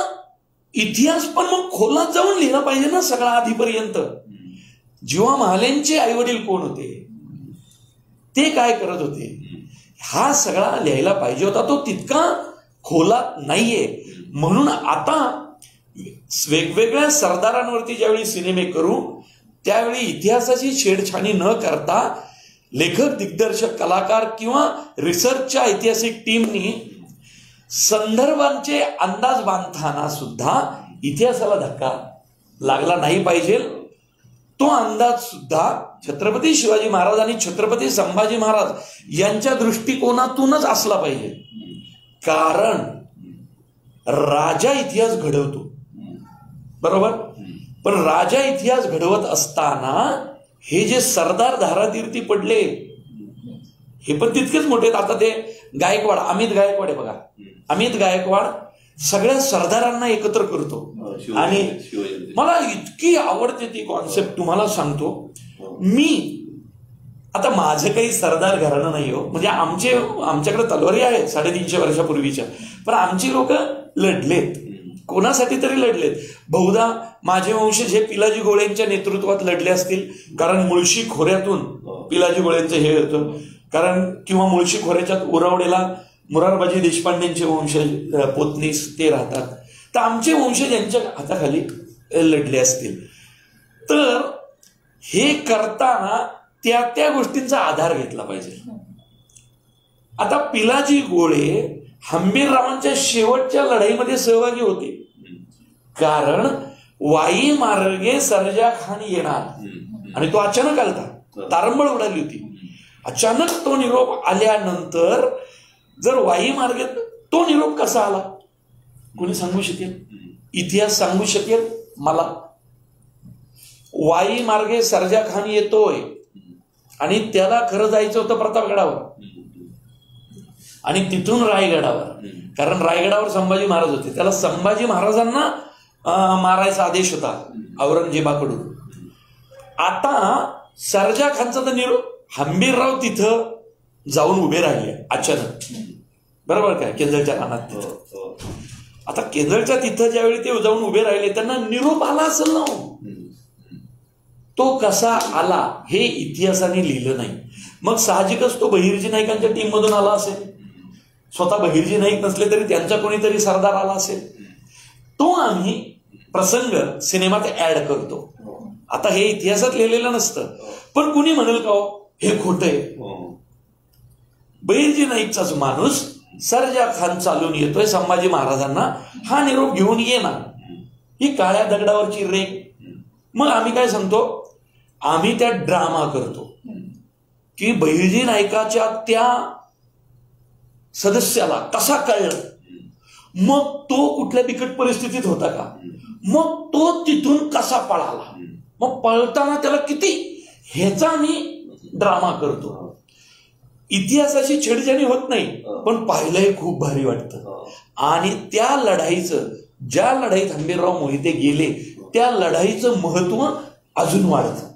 S2: इतिहास पण मग खोलात जाऊन लिहिला पाहिजे ना सगळा आधीपर्यंत. जीवा महालेंचे आई वडील कोण होते, ते काय करत होते, हा सगळा लिहायला पाहिजे होता. तो तितका खोलात नाहीये. म्हणून आता वेगवेगळ्या सरदारांवरती ज्यावेळी सिनेमे करू त्यावेळी इतिहासाची छेडछाणी न करता लेखक, दिग्दर्शक, कलाकार किंवा रिसर्चच्या ऐतिहासिक टीमनी संदर्भांचे अंदाज बांधताना सुद्धा इतिहासाला धक्का लागला नाही पाहिजे. तो अंदाज सुद्धा छत्रपती शिवाजी महाराज आणि छत्रपती संभाजी महाराज यांच्या दृष्टिकोनातूनच असला पाहिजे. कारण राजा इतिहास घडवतो, बरोबर, पण राजा इतिहास घडवत असताना हे जे सरदार धारातीर्थी पडले हे पण तितकेच मोठे आहेत. आता ते गायकवाड, अमित गायकवाड आहे बघा, अमित गायकवाड सगळ्या सरदारांना एकत्र करतो. आणि मला इतकी आवडते ती कॉन्सेप्ट, तुम्हाला सांगतो. मी आता माझं काही सरदार घराणं नाही हो, म्हणजे आमच्याकडे तलवारी आहेत 350 वर्षापूर्वीच्या, पण आमची लोक लढलेत, कोणासाठी तरी लढलेत. बहुधा माझे वंशज हे पिलाजी गोळ्यांच्या नेतृत्वात लढले असतील, कारण मुळशी खोऱ्यातून पिलाजी गोळ्यांचं हे होतं, कारण किंवा मुळशी खोऱ्याच्या उरावडेला मुरारबाजी देशपांडेंचे वंशज पोतनीस ते राहतात, तर आमचे वंशज यांच्या हाताखाली लढले असतील. तर हे करताना त्या गोष्टींचा आधार घेतला पाहिजे. आता पिलाजी गोळे हंबीररावांच्या शेवटच्या लढाईमध्ये सहभागी होते, कारण वाई मार्गे सर्जा खान येणार आणि तो अचानक आलता, तारंबळ उडाली होती. अचानक तो निरोप आल्यानंतर जर वाई मार्गे तो निरोप कसा आला कोणी सांगू शकेल, इतिहास सांगू शकेल मला. वाई मार्गे सर्जा खान येतोय आणि त्याला खरं जायचं होतं प्रतापगडावर आणि तिथून रायगडावर, कारण रायगडावर संभाजी महाराज होते, त्याला संभाजी महाराजांना मारायचा आदेश होता औरंगजेबाकडून. आता सर्जा खानचा तर निरोप, हंबीरराव तिथं जाऊन उभे राहिले अचानक, बरोबर काय, केंद्रच्या रानात तिथं. आता केंद्रच्या तिथं ज्यावेळी ते जाऊन उभे राहिले त्यांना निरोप आला असेल ना, तो कसा आला हे इतिहासाने लिहिलं नाही. मग साहजिकच तो बहिर्जी नाईकांच्या टीम मधून आला असेल, स्वतः बहिर्जी नाईक नसले तरी त्यांचा कोणीतरी सरदार आला असेल. तो आम्ही प्रसंग सिनेमात ऍड करतो. आता हे इतिहासात लिहिलेलं नसतं, पण कुणी म्हणेल का हे खोटं आहे. बहिर्जी नाईकचाच माणूस सरजा खान चालून येतोय संभाजी महाराजांना, हा निरोप घेऊन ये ना, ही काळ्या दगडावरची रेख. मग आम्ही काय सांगतो, आम्ही त्या ड्रामा करतो की बहिर्जी नाईकाच्या त्या सदस्याला कसा कळलं, मग तो कुठल्या बिकट परिस्थितीत होता का, मग तो तिथून कसा पळाला, मग पळताना त्याला किती, ह्याचा आम्ही ड्रामा करतो. इतिहासाची छेडछाणी होत नाही, पण पाहिलंही खूप भारी वाटतं. आणि त्या लढाईचं, ज्या लढाईत हंबीरराव मोहिते गेले त्या लढाईचं महत्व अजून वाढतं.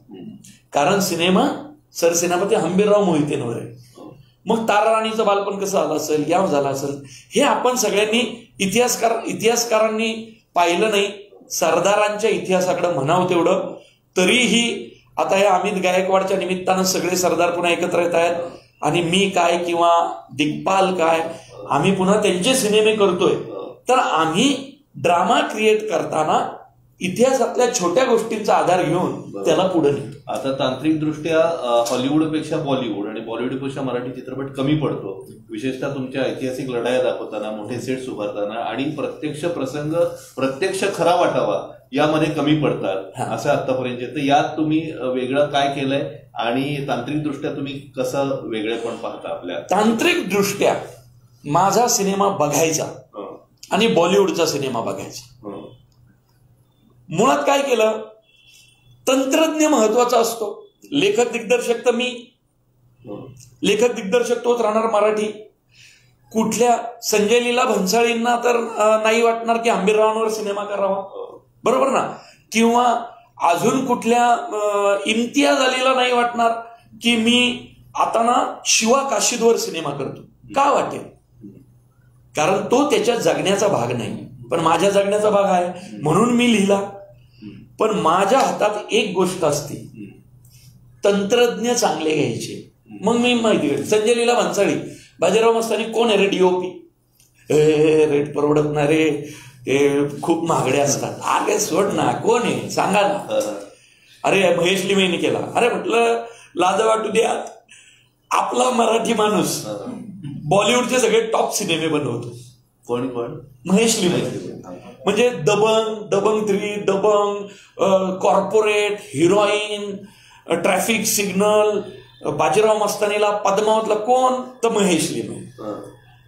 S2: कारण सिनेमा सरसेनापती हंबीरराव मोहितेंवर आहे. मग ताराराणीचं बालपण कसं आलं असेल, याव झालं असेल, हे आपण सगळ्यांनी इतिहासकारांनी पाहिलं नाही. सरदारांच्या इतिहासाकडे म्हणावं तेवढं. तरीही आता या अमित गायकवाडच्या निमित्तानं सगळे सरदार पुन्हा एकत्र येत आहेत, आणि मी काय किंवा दिग्पाल काय, आम्ही पुन्हा त्यांचे सिनेमे करतोय. तर आम्ही ड्रामा क्रिएट करताना इतिहासातल्या छोट्या गोष्टींचा आधार घेऊन त्याला पुढे नेतो.
S3: आता तांत्रिकदृष्ट्या हॉलिवूडपेक्षा बॉलिवूड आणि बॉलिवूडपेक्षा मराठी चित्रपट कमी पडतो, विशेषतः तुमच्या ऐतिहासिक लढाया दाखवताना, मोठे सेट्स उभारताना, आणि प्रत्यक्ष प्रसंग प्रत्यक्ष खरा वाटावा यामध्ये कमी पडतात असं आतापर्यंत. तर यात तुम्ही वेगळं काय केलंय आणि तांत्रिकदृष्ट्या तुम्ही कसं वेगळेपण पाहता आपल्या?
S2: तांत्रिकदृष्ट्या माझा सिनेमा बघायचा आणि बॉलिवूडचा सिनेमा बघायचा. मुळात काय केलं, तंत्रज्ञ महत्वाचा असतो. लेखक दिग्दर्शक तर मी, लेखक दिग्दर्शक तोच राहणार मराठी. कुठल्या संजय लीला भन्साळींना तर नाही वाटणार की हंबीररावांवर सिनेमा करावा, बरोबर ना, किंवा अजून कुठल्या इम्तियाज अलीला नाही वाटणार की मी आता ना शिवा काशीदवर सिनेमा करतो. का वाटेल, कारण तो त्याच्या जगण्याचा भाग नाही, पण माझ्या जगण्याचा भाग आहे म्हणून मी लिहिला. पण माझ्या हातात एक गोष्ट असते, तंत्रज्ञ चांगले घ्यायचे. मग मी माहिती घेतली, संजय लीला भन्साळी, बाजीराव मस्तानी कोण आहे रे डीओपी, रेट परवडत नाही रे, ते खूप महागडे असतात. अरे सोड ना, कोण आहे सांगा ना. अरे महेश लिमयेने केला. अरे म्हटलं लाज वाटू द्या, आपला मराठी माणूस बॉलिवूडचे सगळे टॉप सिनेमे बनवतो.
S3: कोण कोण?
S2: महेश लिमये. म्हणजे Dabangg 3, Dabangg, corporate, heroine, traffic signal, Bajirao मस्तानीला पद्मावतला कोण, तर महेश लिमये.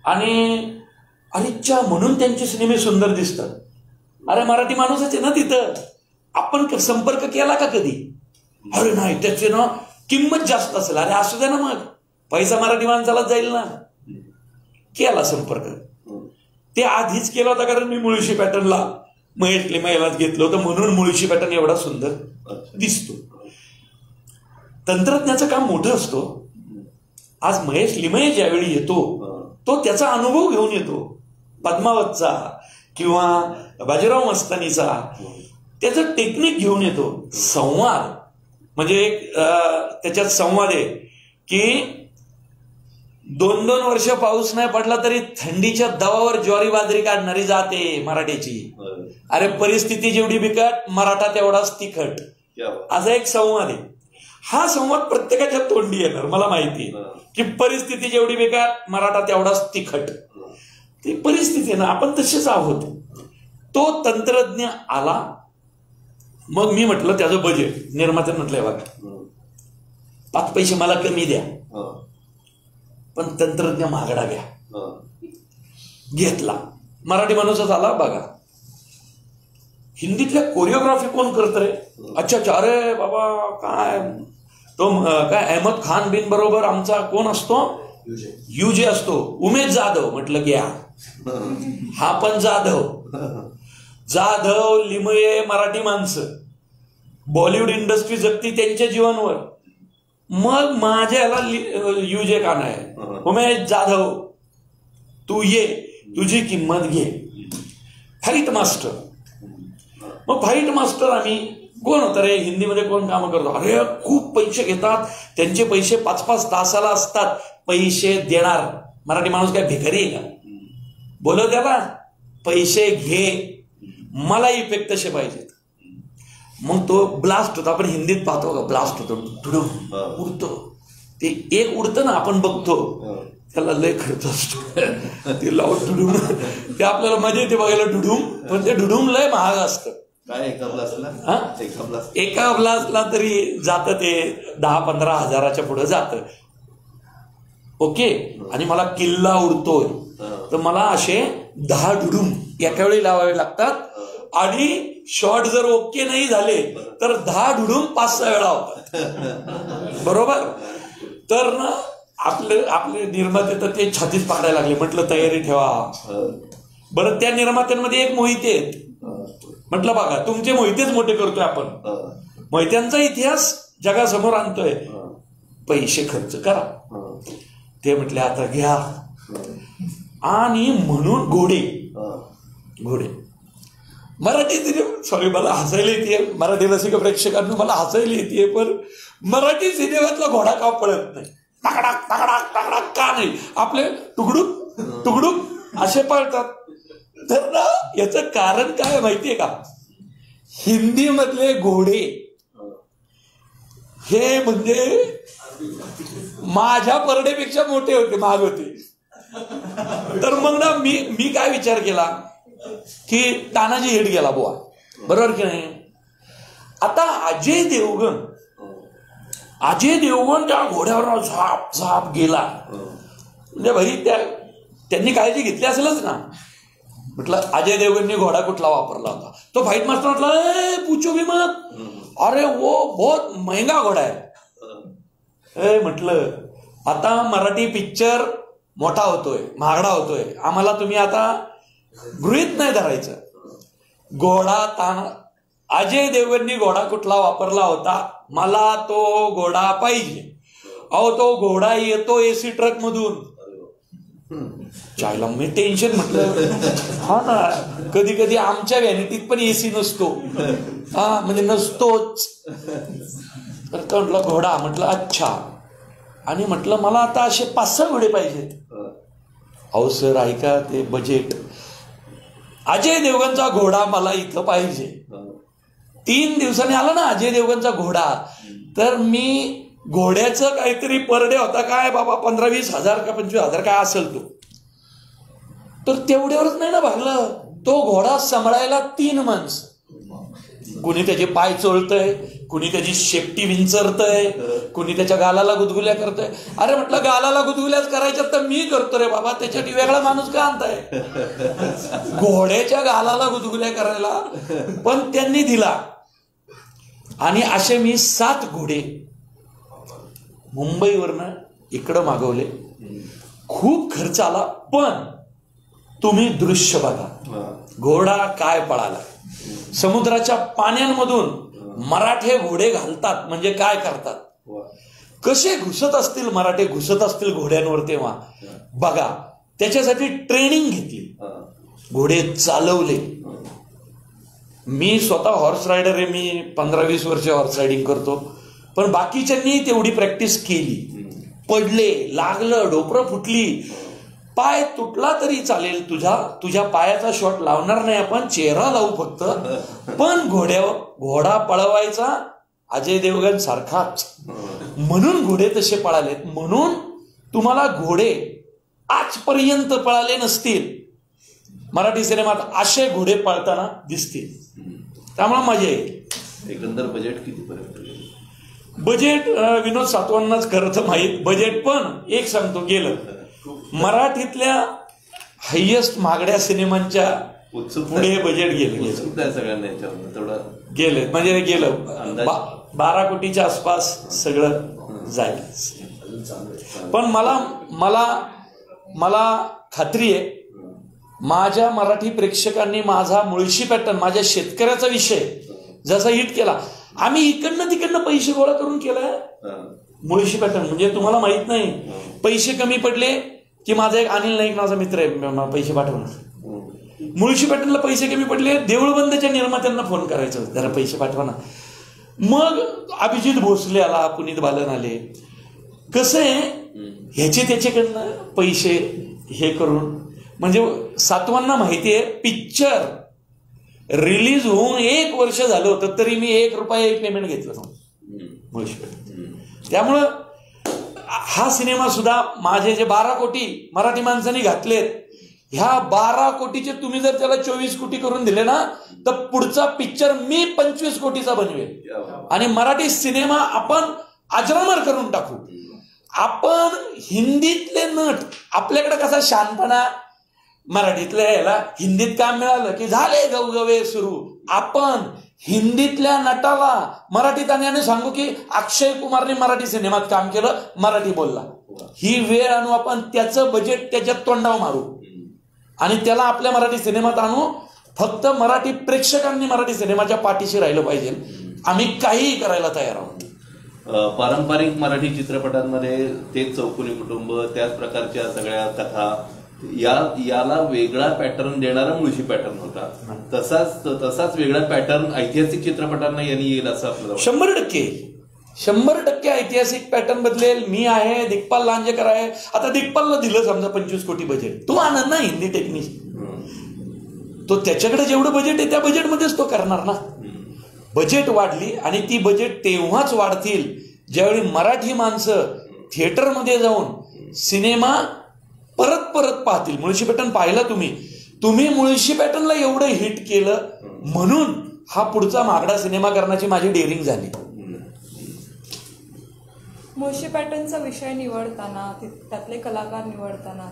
S2: आणि अरेच्या म्हणून त्यांचे सिनेमे सुंदर दिसतात. अरे मराठी माणूसच आहे ना तिथं, आपण संपर्क केला का कधी? अरे नाही, त्याचे ना किंमत जास्त असेल. अरे असू द्या ना, मग पैसा मराठी माणसालाच जाईल ना. केला संपर्क, ते आधीच केला होता, कारण मी मुळशी पॅटर्नला महेश लिमयेलाच घेतलं होतं, म्हणून मुळशी पॅटर्न एवढा सुंदर दिसतो. तंत्रज्ञाचं काम मोठं असतो. आज महेश लिमये ज्यावेळी येतो तो त्याचा अनुभव घेऊन येतो, पद्मावतचा किंवा बाजीराव मस्तानीचा, त्याचं टेक्निक घेऊन येतो. संवाद म्हणजे त्याच्यात संवाद आहे की 2-2 वर्ष पाऊस नाही पडला तरी थंडीच्या दवावर ज्वारी बाजरी काढणारी जाते मराठीची. अरे परिस्थिती जेवढी बिकट, मराठा तेवढाच तिखट, असा एक संवाद आहे. हा संवाद प्रत्येकाच्या तोंडी येणार, मला माहिती आहे की परिस्थिती जेवढी बेकार, मराठा तेवढाच तिखट. ती परिस्थिती आहे ना, आपण तसेच आहोत. तो तंत्रज्ञ आला, मग मी म्हटलं त्याचं बजेट, निर्मात्याने म्हटलंय बघा 5 पैसे मला कमी द्या, पण तंत्रज्ञ महागडा घ्या. घेतला, मराठी माणूसच आला. बघा हिंदीतल्या कोरिओग्राफी कोण करत रे? अच्छा, अरे बाबा काय तो काय अहमद खान बिन बरोबर आमचा कोण असतो, युजे असतो, उमेश जाधव. म्हटलं घ्या, हा पण जाधव लिमये मराठी माणसं. बॉलिवूड इंडस्ट्री जगती त्यांच्या जीवांवर. मग माझ्याला यूज एक आहे, उमेश जाधव तू ये, तुझी किंमत घे, फाईट मास्टर. मग फाईट मास्टर आम्ही कोण होतं रे, हिंदीमध्ये कोण कामं करतो, अरे खूप पैसे घेतात, त्यांचे पैसे 5-5 तासाला असतात, पैसे देणार. मराठी माणूस काय भिकारी आहे का, बोलव त्याला पैसे घे, मला इफेक्ट तसे पाहिजेत. मग तो ब्लास्ट होतो, आपण हिंदीत पाहतो का, ब्लास्ट होतो, डुडूम उडतो. ते एक उडतं ना, आपण बघतो त्याला लय खर्च असतो, ते लावून डुडूम, ते आपल्याला मजा येते बघायला डुडूम, पण ते डुडूम लय महाग असतं.
S3: काय
S2: एका ब्लास्टला तरी जातं ते 10-15 हजाराच्या पुढे जातं. ओके. आणि मला किल्ला उडतोय तर मला असे 10 डुडूम एका वेळी लावावे लागतात. आणि शॉट जर ओके नाही झाले तर 10 डुडूम 5-6 वेळा होतात. बरोबर. तर ना आपले निर्माते तर ते छातीच पाडायला लागले. म्हटलं तयारी ठेवा. बरं, त्या निर्मात्यांमध्ये एक मोहिते आहेत. म्हटलं बघा, तुमचे मोहितेच मोठे करतोय आपण, मोहित्यांचा इतिहास जगासमोर आणतोय, पैसे खर्च करा. ते म्हटले आता घ्या. आणि म्हणून घोडे मराठी सिनेमा, सॉरी मला हसायला येते, मराठी रसिक प्रेक्षकांना मला हसायला येते, पण मराठी सिनेमातला घोडा का पळत नाही, टाकडाक टाकडाक टाकडाक का नाही, आपले टुकडूक टुकडूक असे पळतात. तर ना याचं कारण काय माहितीये का, हिंदी मधले घोडे हे म्हणजे माझ्या परडेपेक्षा मोठे होते, महाग होते. तर मग ना मी काय विचार केला की तानाजी हिट गेला बुवा, बरोबर की नाही. आता अजय देवगण त्या घोड्यावर झाप झाप गेला, म्हणजे भाई त्यांनी काळजी घेतली असेलच ना. म्हटलं अजय देवगणने घोडा कुठला वापरला होता, तो फाईट मास्टर म्हटलं पूछो भी मत, अरे वो बहुत महंगा घोडा आहे. म्हटलं आता मराठी पिक्चर मोठा होतोय, महागडा होतोय, आम्हाला तुम्ही आता गृहीत नाही धरायचं. अजय देवगणनी घोडा कुठला वापरला होता, मला तो घोडा पाहिजे. अहो तो घोडा येतो एसी ट्रक मधून. चायला मी टेन्शन. म्हटलं हा ना, कधी कधी आमच्या व्हॅनिटीत पण एसी नसतो, हा म्हणजे नसतोच. तर तो म्हटलं घोडा, म्हटलं अच्छा. आणि म्हटलं मला आता असे 5-6 घोडे पाहिजेत. अहो सर ऐका, ते बजेट, अजय देवगणचा घोडा मला इथं पाहिजे. 3 दिवसांनी आला ना अजय देवगणचा घोडा, तर मी घोड्याचं काहीतरी पर डे होता काय बाबा 15-20 हजार का 25 हजार काय असेल तो. तर तेवढ्यावरच नाही ना भागलं. तो घोडा सांभाळायला 3 माणसं, कुणी त्याचे पाय चोळतय, कुणी त्याची शेपटी विंचरतय, कुणी त्याच्या गालाला गुदगुल्या करतय. अरे म्हटलं गालाला गुदगुल्याच करायच्या तर मी करतो रे बाबा, त्याच्यासाठी वेगळा माणूस का आणताय घोड्याच्या गालाला गुदगुल्या करायला. पण त्यांनी दिला. आणि असे मी 7 घोडे मुंबईवरनं इकडं मागवले. खूप खर्च आला, पण तुम्ही दृश्य बघा, घोडा काय पळाला. समुद्राच्या पाण्यांमधून मराठे घोडे घालतात म्हणजे काय करतात, कसे घुसत असतील मराठे, घुसत असतील घोड्यांवर. तेव्हा बघा, त्याच्यासाठी ट्रेनिंग घेतली, घोडे चालवले. मी स्वतः हॉर्स रायडर आहे, मी 15-20 वर्ष हॉर्स रायडिंग करतो, पण बाकीच्यांनी तेवढी प्रॅक्टिस केली. पडले, लागलं, डोपरं फुटली, पाय तुटला तरी चालेल, तुझ्या पायाचा शॉट लावणार नाही आपण, चेहरा लावू फक्त. पण घोडा पळवायचा अजय देवगण सारखाच. म्हणून घोडे तसे पळालेत. म्हणून तुम्हाला घोडे आजपर्यंत पळाले नसतील मराठी सिनेमात, असे घोडे पळताना दिसतील. त्यामुळे मजा येईल.
S3: एकंदर बजेट कितीपर्यंत?
S2: बजेट विनोद सातवांनाच खरं तर माहीत. बजेट पण एक सांगतो, गेलं मराठीतल्या हायेस्ट महागड्या सिनेमांच्या पुढे बजेट गेलं
S3: सगळ्यांना
S2: गेले, म्हणजे गेलं 12 कोटीच्या आसपास सगळं जाईल. पण मला खात्री आहे, माझ्या मराठी प्रेक्षकांनी माझा मुळशी पॅटर्न, माझ्या शेतकऱ्याचा विषय जसा हिट केला, आम्ही इकडनं तिकडनं पैसे गोळा करून केलाय. मुळशी पॅटर्न म्हणजे तुम्हाला माहित नाही, पैसे कमी पडले की माझा एक अनिल नाईक माझा मित्र आहे, पैसे पाठवणार. मुळशी पॅटर्नला पैसे कमी पडले, देऊळबंदच्या निर्मात्यांना फोन करायचं, जरा पैसे पाठवा ना. मग अभिजित भोसले आला, पुनीत बालन आले. कसं आहे, ह्याचे त्याच्याकडनं पैसे हे करून, म्हणजे सातवांना माहिती आहे पिक्चर रिलीज होऊन 1 वर्ष झालं होतं तरी मी ₹1 पेमेंट घेतलं नव्हतं मुळशी पॅटर्न. त्यामुळं हा सिनेमा सुद्धा माझे जे 12 कोटी मराठी माणसांनी घातलेत, ह्या 12 कोटीचे तुम्ही जर त्याला 24 कोटी करून दिले ना, तर पुढचा पिक्चर मी 25 कोटीचा बनवेल आणि मराठी सिनेमा आपण अजरामर करून टाकू. आपण हिंदीतले नट, आपल्याकडे कसा शहाणपणा, मराठीतल्या याला हिंदीत काम मिळालं की झाले गवगवे सुरू. आपण हिंदीतल्या नटाला मराठीत आणि सांगू की अक्षय कुमारने मराठी सिनेमात काम केलं, मराठी बोलला. ही वेळ आणू आपण, त्याचं बजेट त्याच्यात तोंडावर मारू आणि त्याला आपल्या मराठी सिनेमात आणू. फक्त मराठी प्रेक्षकांनी मराठी सिनेमाच्या पाठीशी राहिलं पाहिजे. आम्ही काहीही करायला तयार आहोत.
S3: पारंपरिक मराठी चित्रपटांमध्ये तेच चौकोनी कुटुंब, त्याच प्रकारच्या सगळ्या कथा, याला वेगळा पॅटर्न देणारा मुळशी पॅटर्न होता. तसाच वेगळा पॅटर्न ऐतिहासिक चित्रपटांना यांनी येईल असं आपल्याला
S2: 100% ऐतिहासिक पॅटर्न बदलेल. मी आहे, दिग्पाल लांजेकर आहे. आता दिग्पालला दिलं समजा 25 कोटी बजेट, तो आणन ना हिंदी टेक्निशियन, तो त्याच्याकडे जेवढं बजेट आहे त्या बजेटमध्येच तो करणार ना. बजेट वाढली आणि ती बजेट तेव्हाच वाढतील ज्यावेळी मराठी माणसं थिएटरमध्ये जाऊन सिनेमा परत परत पाहतील. मुळशी पॅटर्न पाहिला तुम्ही मुळशी पॅटर्नला एवढं हिट केलं म्हणून हा पुढचा मागडा सिनेमा करण्याची माझी डेअरिंग झाली.
S1: मुळशी पॅटर्नचा विषय निवडताना, त्यातले कलाकार निवडताना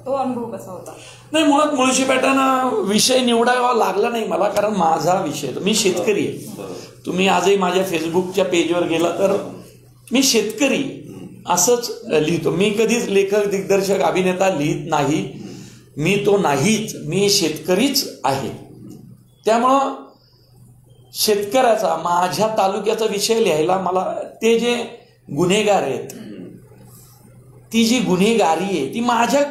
S1: तो अनुभव कसा होता?
S2: नाही, मुळात मुळशी पॅटर्न विषय निवडावा लागला नाही मला, कारण माझा विषय, मी शेतकरी आहे. तुम्ही आजही माझ्या फेसबुकच्या पेजवर गेला तर मी शेतकरी असंच लिहितो. मी कधीच लेखक, दिग्दर्शक, अभिनेता लिहित नाही. मी तो नाहीच, मी शेतकरीच आहे. त्यामुळं शेतकऱ्याचा, माझ्या तालुक्याचा विषय लिहायला मला, ते जे गुन्हेगार आहेत, ती जी गुन्हेगारी आहे ती माझ्या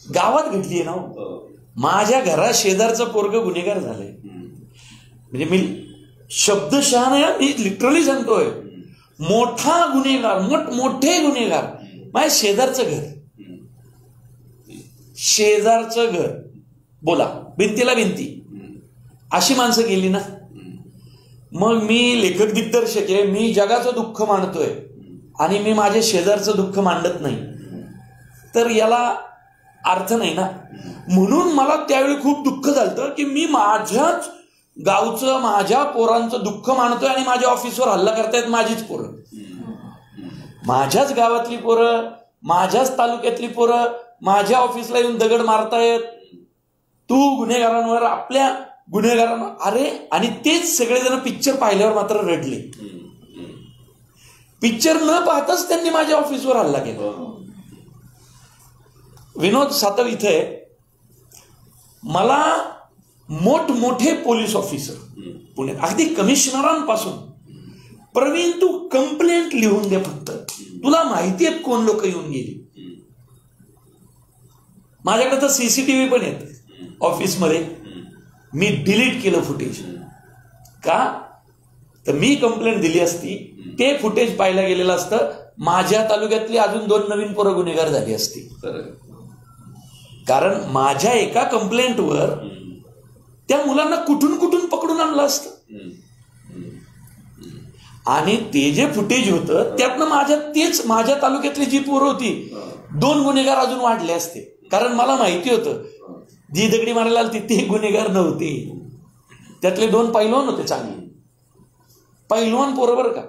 S2: गावात घडली आहे ना. माझ्या घरा शेजारचं पोरग गुन्हेगार झालंय. म्हणजे मी शब्दशः नाही, मी लिटरली सांगतोय, मोठा गुन्हेगार, मोठे गुन्हेगार माझ्या शेजारचं घर बोला, भिंतीला भिंती, अशी माणसं गेली ना. मग मी लेखक दिग्दर्शक आहे, मी जगाचं दुःख मांडतोय आणि मी माझ्या शेजारचं दुःख मांडत नाही, तर याला अर्थ नाही ना. म्हणून मला त्यावेळी खूप दुःख झालं की मी माझ्याच गावचं, माझ्या पोरांचं दुःख मांडतोय आणि माझ्या ऑफिसवर हल्ला करतायत माझीच पोरं, माझ्याच गावातली पोरं, माझ्याच तालुक्यातली पोरं माझ्या ऑफिसला येऊन दगड मारतायत. तू गुन्हेगारांवर, आपल्या गुन्हेगारांवर. अरे, आणि तेच सगळेजण पिक्चर पाहिल्यावर मात्र रडले. पिक्चर न पाहताच त्यांनी माझ्या ऑफिसवर हल्ला केला. विनोद सातव इथे आहे. मला मोठमोठे पोलीस ऑफिसर पुण्यात, अगदी कमिशनरांपासून, प्रवीण तू कंप्लेंट लिहून दे, फक्त तुला माहिती आहेत कोण लोक येऊन गेली. माझ्याकडे तर सीसीटीव्ही पण आहेत ऑफिसमध्ये. मी डिलीट केलं फुटेज. का तर मी कंप्लेंट दिली असती, ते फुटेज पाहायला गेलेलं असतं, माझ्या तालुक्यातली अजून 2 नवीन पोरं गुन्हेगार झाली असती. कारण माझ्या एका कंप्लेंटवर त्या मुलांना कुठून पकडून आणलं असतं. आणि ते जे फुटेज होतं त्यातनं माझ्या तालुक्यातली जी पोरं होती, 2 गुन्हेगार अजून वाढले असते. कारण मला माहिती होतं जी दगडी मारायला आली ते गुन्हेगार नव्हते, त्यातले 2 पैलवान होते, चांगले पैलवान पोरं बरं का.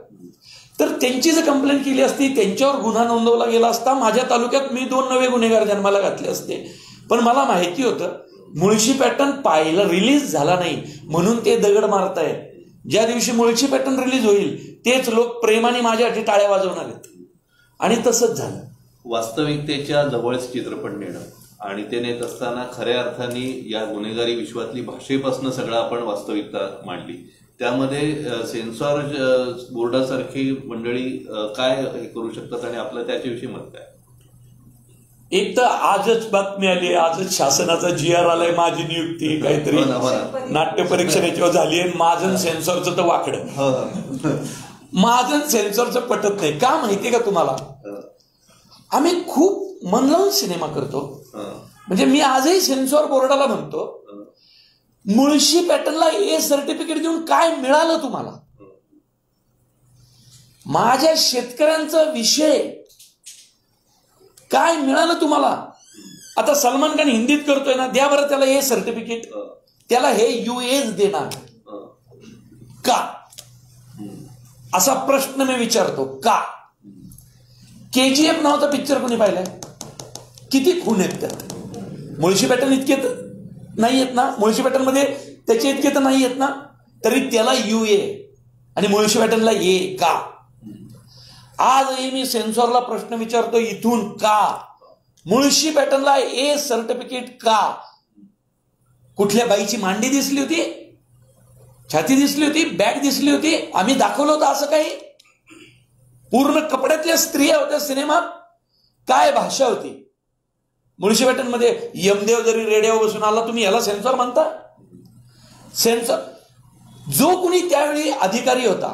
S2: तर त्यांची जर कंप्लेंट केली असती, त्यांच्यावर गुन्हा नोंदवला गेला असता, माझ्या तालुक्यात मी 2 नवे गुन्हेगार जन्माला घातले असते. पण मला माहिती होतं मुळशी पॅटर्न पाहिलं, रिलीज झाला नाही म्हणून ते दगड मारतायत. ज्या दिवशी मुळशी पॅटर्न रिलीज होईल तेच लोक प्रेमाने माझ्यासाठी टाळ्या वाजवणार आहेत. आणि तसंच झालं.
S3: वास्तविकतेच्या जवळच चित्रपट नेणं आणि ते नेत असताना खऱ्या अर्थाने या गुन्हेगारी विश्वातली भाषेपासून सगळं आपण वास्तविकता मांडली. त्यामध्ये सेन्सॉर बोर्डासारखी मंडळी काय हे करू शकतात आणि आपलं त्याच्याविषयी मत काय?
S2: एक तर आजच बातमी आली, आजच शासनाचा GR आलाय, माझी नियुक्ती काहीतरी नाट्य परीक्षा याच्यावर झाली आहे. माझं सेन्सॉरचं तर वाकडं. माझं सेन्सॉरचं पटत नाही. का माहितीये का तुम्हाला? आम्ही खूप मन लावून सिनेमा करतो. म्हणजे मी आजही सेन्सॉर बोर्डाला म्हणतो, मुळशी पॅटर्नला A सर्टिफिकेट देऊन काय मिळालं तुम्हाला? माझ्या शेतकऱ्यांचा विषय काय मिळालं तुम्हाला? आता सलमान खान हिंदीत करतोय ना, द्या बरं त्याला A सर्टिफिकेट. त्याला हे US देणार का? असा प्रश्न मी विचारतो. का? KGF नावाचा पिक्चर कोणी पाहिलाय? किती खून आहेत त्यात? मुळशी पॅटर्न इतके नाही येत ना, मुळशी पॅटर्न मध्ये त्याचे इतके तर नाही येत ना, तरी त्याला UA आणि मुळशी पॅटर्नला A का? आजही मी सेन्सॉरला प्रश्न विचारतो इथून का? मुळशी पॅटर्नला A सर्टिफिकेट का? कुठल्या बाईची मांडी दिसली होती, छाती दिसली होती, बॅग दिसली होती, आम्ही दाखवलं होतं असं काही? पूर्ण कपड्यातल्या स्त्रिया होत्या सिनेमात. काय भाषा होती मुळशी पॅटर्न मध्ये? यमदेव जरी रेडिओ बसून आला, तुम्ही याला सेन्सॉर म्हणता? सेन्सॉर जो कुणी त्यावेळी अधिकारी होता,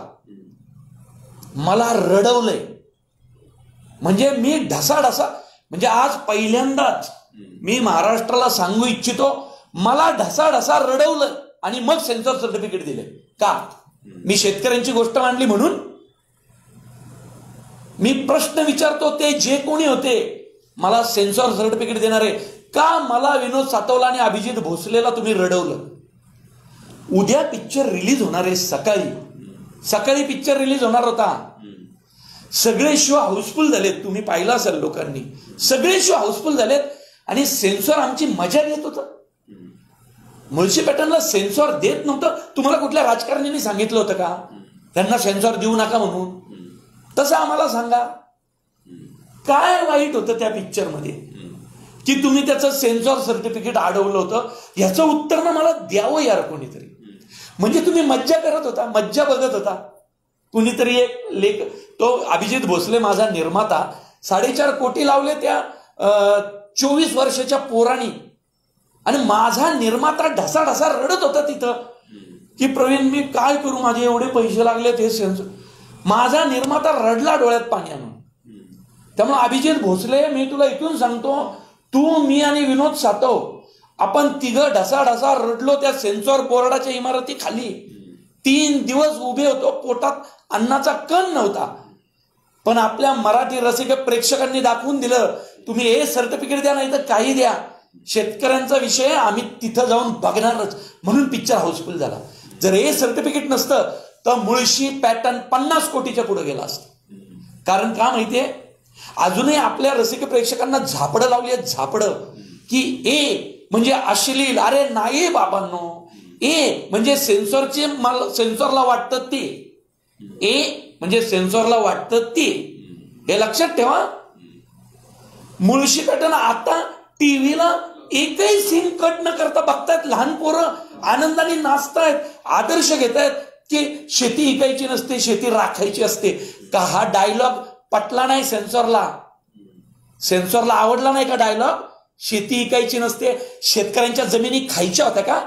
S2: मला रडवलंय. म्हणजे मी ढसाढसा, म्हणजे आज पहिल्यांदाच मी महाराष्ट्राला सांगू इच्छितो, मला ढसाढसा रडवलं आणि मग सेन्सॉर सर्टिफिकेट दिले. का? मी शेतकऱ्यांची गोष्ट मांडली म्हणून? मी प्रश्न विचारतो, ते जे कोणी होते मला सेन्सॉर सर्टिफिकेट देणारे, का मला विनोद सातवला आणि अभिजित भोसलेला तुम्ही रडवलं? उद्या पिक्चर रिलीज होणार आहे. सकाळी पिक्चर रिलीज होणार होता. सगळे शो हाऊसफुल झालेत. तुम्ही पाहिलं असेल लोकांनी, सगळे शो हाऊसफुल झालेत आणि सेन्सॉर आमची मजा घेत होतं. मुळशी पॅटर्नला सेन्सॉर देत नव्हतं. तुम्हाला कुठल्या राजकारण्यांनी सांगितलं होतं का त्यांना सेन्सॉर देऊ नका म्हणून? तसं आम्हाला सांगा, काय वाईट होतं त्या पिक्चरमध्ये की तुम्ही त्याचं सेन्सॉर सर्टिफिकेट अडवलं होतं? याचं उत्तर ना मला द्यावं यार कोणीतरी. म्हणजे तुम्ही मज्जा करत होता, मज्जा बघत होता. कुणीतरी एक लेख, तो अभिजित भोसले माझा निर्माता, 4.5 कोटी लावले त्या 24 वर्षाच्या पोराणी, आणि माझा निर्माता ढसाढसा रडत होता तिथं की प्रवीण मी काय करू, माझे एवढे पैसे लागलेत हे सेन्सॉर. माझा निर्माता रडला डोळ्यात पाणी आणून. त्यामुळे अभिजित भोसले, मी तुला इथून सांगतो, तू, मी आणि विनोद सातव, आपण तिघं ढसाढसा रडलो त्या सेन्सॉर बोर्डाच्या इमारती खाली. 3 दिवस उभे होतो, पोटात अन्नाचा कण नव्हता. पण आपल्या मराठी रसिक प्रेक्षकांनी दाखवून दिलं, तुम्ही A सर्टिफिकेट द्या, नाही तर काही द्या, शेतकऱ्यांचा विषय आम्ही तिथं जाऊन बघणारच. म्हणून पिक्चर हाऊसफुल झाला. जर A सर्टिफिकेट नसतं तर मुळशी पॅटर्न 50 कोटीच्या पुढे गेला असतं. कारण का माहितीये, अजूनही आपल्या रसिक प्रेक्षकांना झापडं लावली आहेत, झापडं, की A म्हणजे अश्लील. अरे नाही बाबांनो, A म्हणजे सेन्सॉरचे, मला सेन्सॉरला वाटतं ते, A म्हणजे सेन्सॉरला वाटतं ते, हे लक्षात ठेवा. मुळशी पॅटर्न आता टीव्हीला एकही सीन कट न करता बघतायत. लहान पोरं आनंदाने नाचतायत, आदर्श घेतायत की शेती इकायची नसते, शेती राखायची असते. का हा डायलॉग पटला नाही सेन्सॉरला? सेन्सॉरला आवडला नाही का डायलॉग? शेती इकायची नसते, शेतकऱ्यांच्या जमिनी खायच्या होत्या का?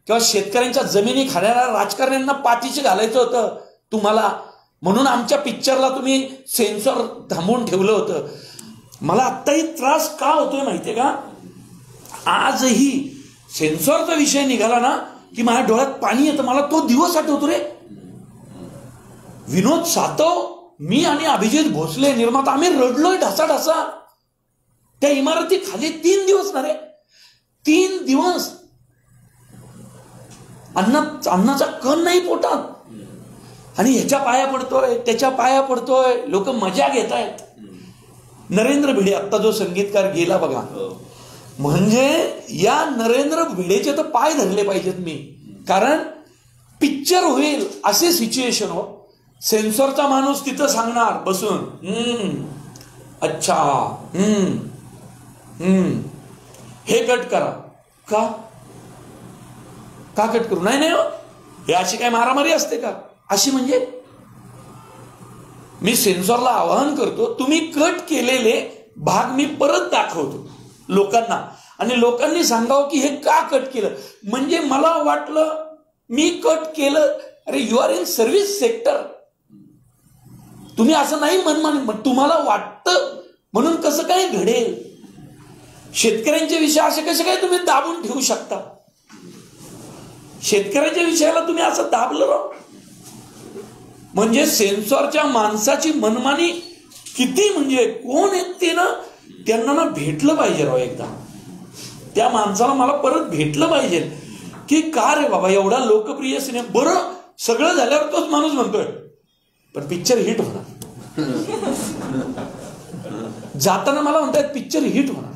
S2: किंवा शेतकऱ्यांच्या जमिनी खाणाऱ्या राजकारण्यांना पाठीशी घालायचं होतं तुम्हाला, म्हणून आमच्या पिक्चरला तुम्ही सेन्सॉर थांबवून ठेवलं होतं. मला आत्ताही त्रास का होतोय माहितीये का? आजही सेन्सॉरचा विषय निघाला ना की माझ्या डोळ्यात पाणी येतं. मला तो दिवस आठवतो रे. विनोद सातव, मी आणि अभिजित भोसले निर्माता, आम्ही रडलोय ढासाढासा त्या इमारती खाली. 3 दिवस ना रे, 3 दिवस अन्नाचा कण नाही पोटात. आणि ह्याच्या पाया पडतोय, त्याच्या पाया पडतोय, लोक मजा घेत आहेत. नरेंद्र भिडे आत्ता जो संगीतकार गेला बघा, म्हणजे या नरेंद्र भिडेचे तर पाय धरले पाहिजेत मी. कारण पिक्चर होईल असे सिच्युएशन हो, सेन्सॉरचा माणूस तिथं सांगणार बसून, अच्छा हे कट करा. का कट करू? नाही हो, हे अशी काय मारामारी असते का? अशी म्हणजे मी सेन्सॉरला आवाहन करतो, तुम्ही कट केलेले भाग मी परत दाखवतो लोकांना, आणि लोकांनी सांगावं की हे का कट केलं. म्हणजे मला वाटलं मी कट केलं. अरे you are in service sector, तुम्ही असं नाही मनमानी, तुम्हाला वाटतं म्हणून कसं काय घडेल. शेतकऱ्यांचे विषय असे कसे काय तुम्ही दाबून ठेवू शकता? शेतकऱ्याच्या विषयाला तुम्ही असं दाबलं राव. म्हणजे सेन्सॉरच्या माणसाची मनमानी किती, म्हणजे कोण आहेत ते ना, त्यांना ना भेटलं पाहिजे राव एकदा. त्या माणसाला मला परत भेटलं पाहिजे की का रे बाबा एवढा लोकप्रिय सिनेमा, बरं सगळं झाल्यावर तोच माणूस म्हणतोय पण पिक्चर हिट होणार. जाताना मला म्हणतात पिक्चर हिट होणार.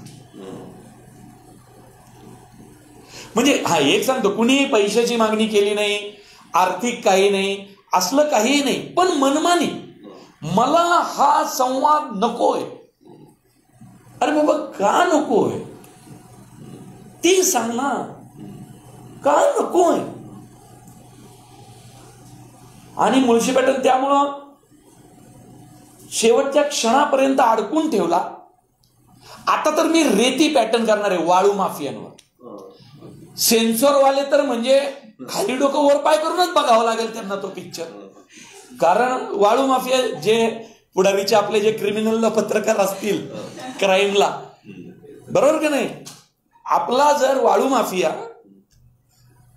S2: म्हणजे हा एक सांगतो, कुणी पैशाची मागणी केली नाही, आर्थिक काही नाही, असलं काहीही नाही, पण मनमानी मला हा संवाद नकोय. अरे बाबा का नकोय ती सांग ना, का नकोय. आणि मुळशी पॅटर्न त्यामुळं शेवटच्या क्षणापर्यंत अडकून ठेवला. आता तर मी रेती पॅटर्न करणार आहे वाळू माफियांवर. सेन्सॉरवाले तर म्हणजे खाली डोकं वर पाय करूनच बघावं लागेल त्यांना तो पिक्चर. कारण वाळू माफिया जे पुढारीचे आपले जे क्रिमिनल पत्रकार असतील क्राईमला, बरोबर का नाही, आपला जर वाळू माफिया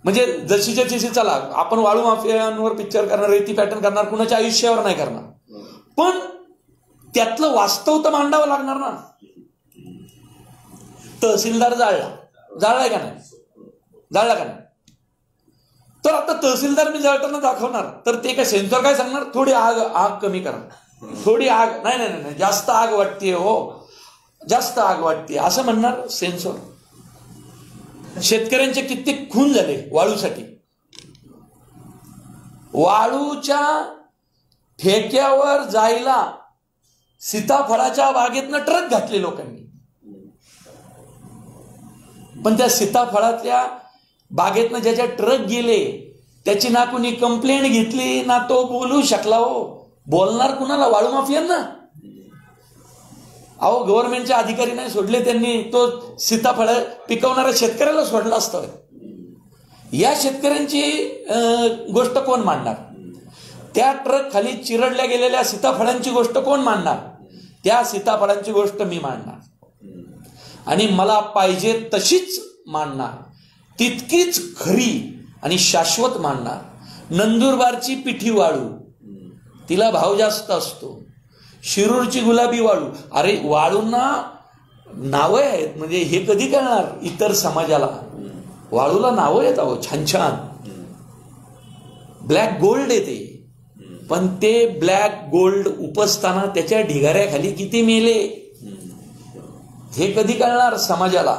S2: म्हणजे जशीच्या तशी चला आपण वाळू माफियांवर पिक्चर करणार, रेती पॅटर्न करणार, कुणाच्या आयुष्यावर नाही करणार, पण त्यातलं वास्तव तर मांडावं लागणार ना. तहसीलदार जाळलाय का नाही, जाळला का नाही, तर आता तहसीलदार मी जळताना दाखवणार तर ते काय सेन्सॉर काय सांगणार, थोडी आग कमी करा, थोडी आग नाही जास्त आग वाटते हो, जास्त आग वाटते असं म्हणणार सेन्सॉर. शेतकऱ्यांचे कित्येक खून झाले वाळूसाठी. वाळूच्या ठेक्यावर जायला सीताफळाच्या बागेतनं ट्रक घातले लोकांनी, पण त्या सीताफळातल्या बागेतनं ज्याच्या ट्रक गेले त्याची ना कुणी कंप्लेंट घेतली ना तो बोलू शकला. हो बोलणार कुणाला, वाळू माफियांना. अहो गव्हर्नमेंटचे अधिकारी नाही सोडले त्यांनी, तो सीताफळ पिकवणाऱ्या शेतकऱ्याला सोडला असतं. या शेतकऱ्यांची गोष्ट कोण मांडणार? त्या ट्रक खाली चिरडल्या गेलेल्या सीताफळांची गोष्ट कोण मांडणार? त्या सीताफळांची गोष्ट मी मांडणार, आणि मला पाहिजे तशीच मांडणार, तितकीच खरी आणि शाश्वत मांडणार. नंदुरबारची पिठी वाळू, तिला भाव जास्त असतो. शिरूरची गुलाबी वाळू, अरे वाळूंना नावं आहेत, म्हणजे हे कधी कळणार इतर समाजाला. वाळूला नावं आहेत अहो छान छान, ब्लॅक गोल्ड येते, पण ते ब्लॅक गोल्ड उपसताना त्याच्या ढिगाऱ्याखाली किती मेले हे कधी कळणार समाजाला.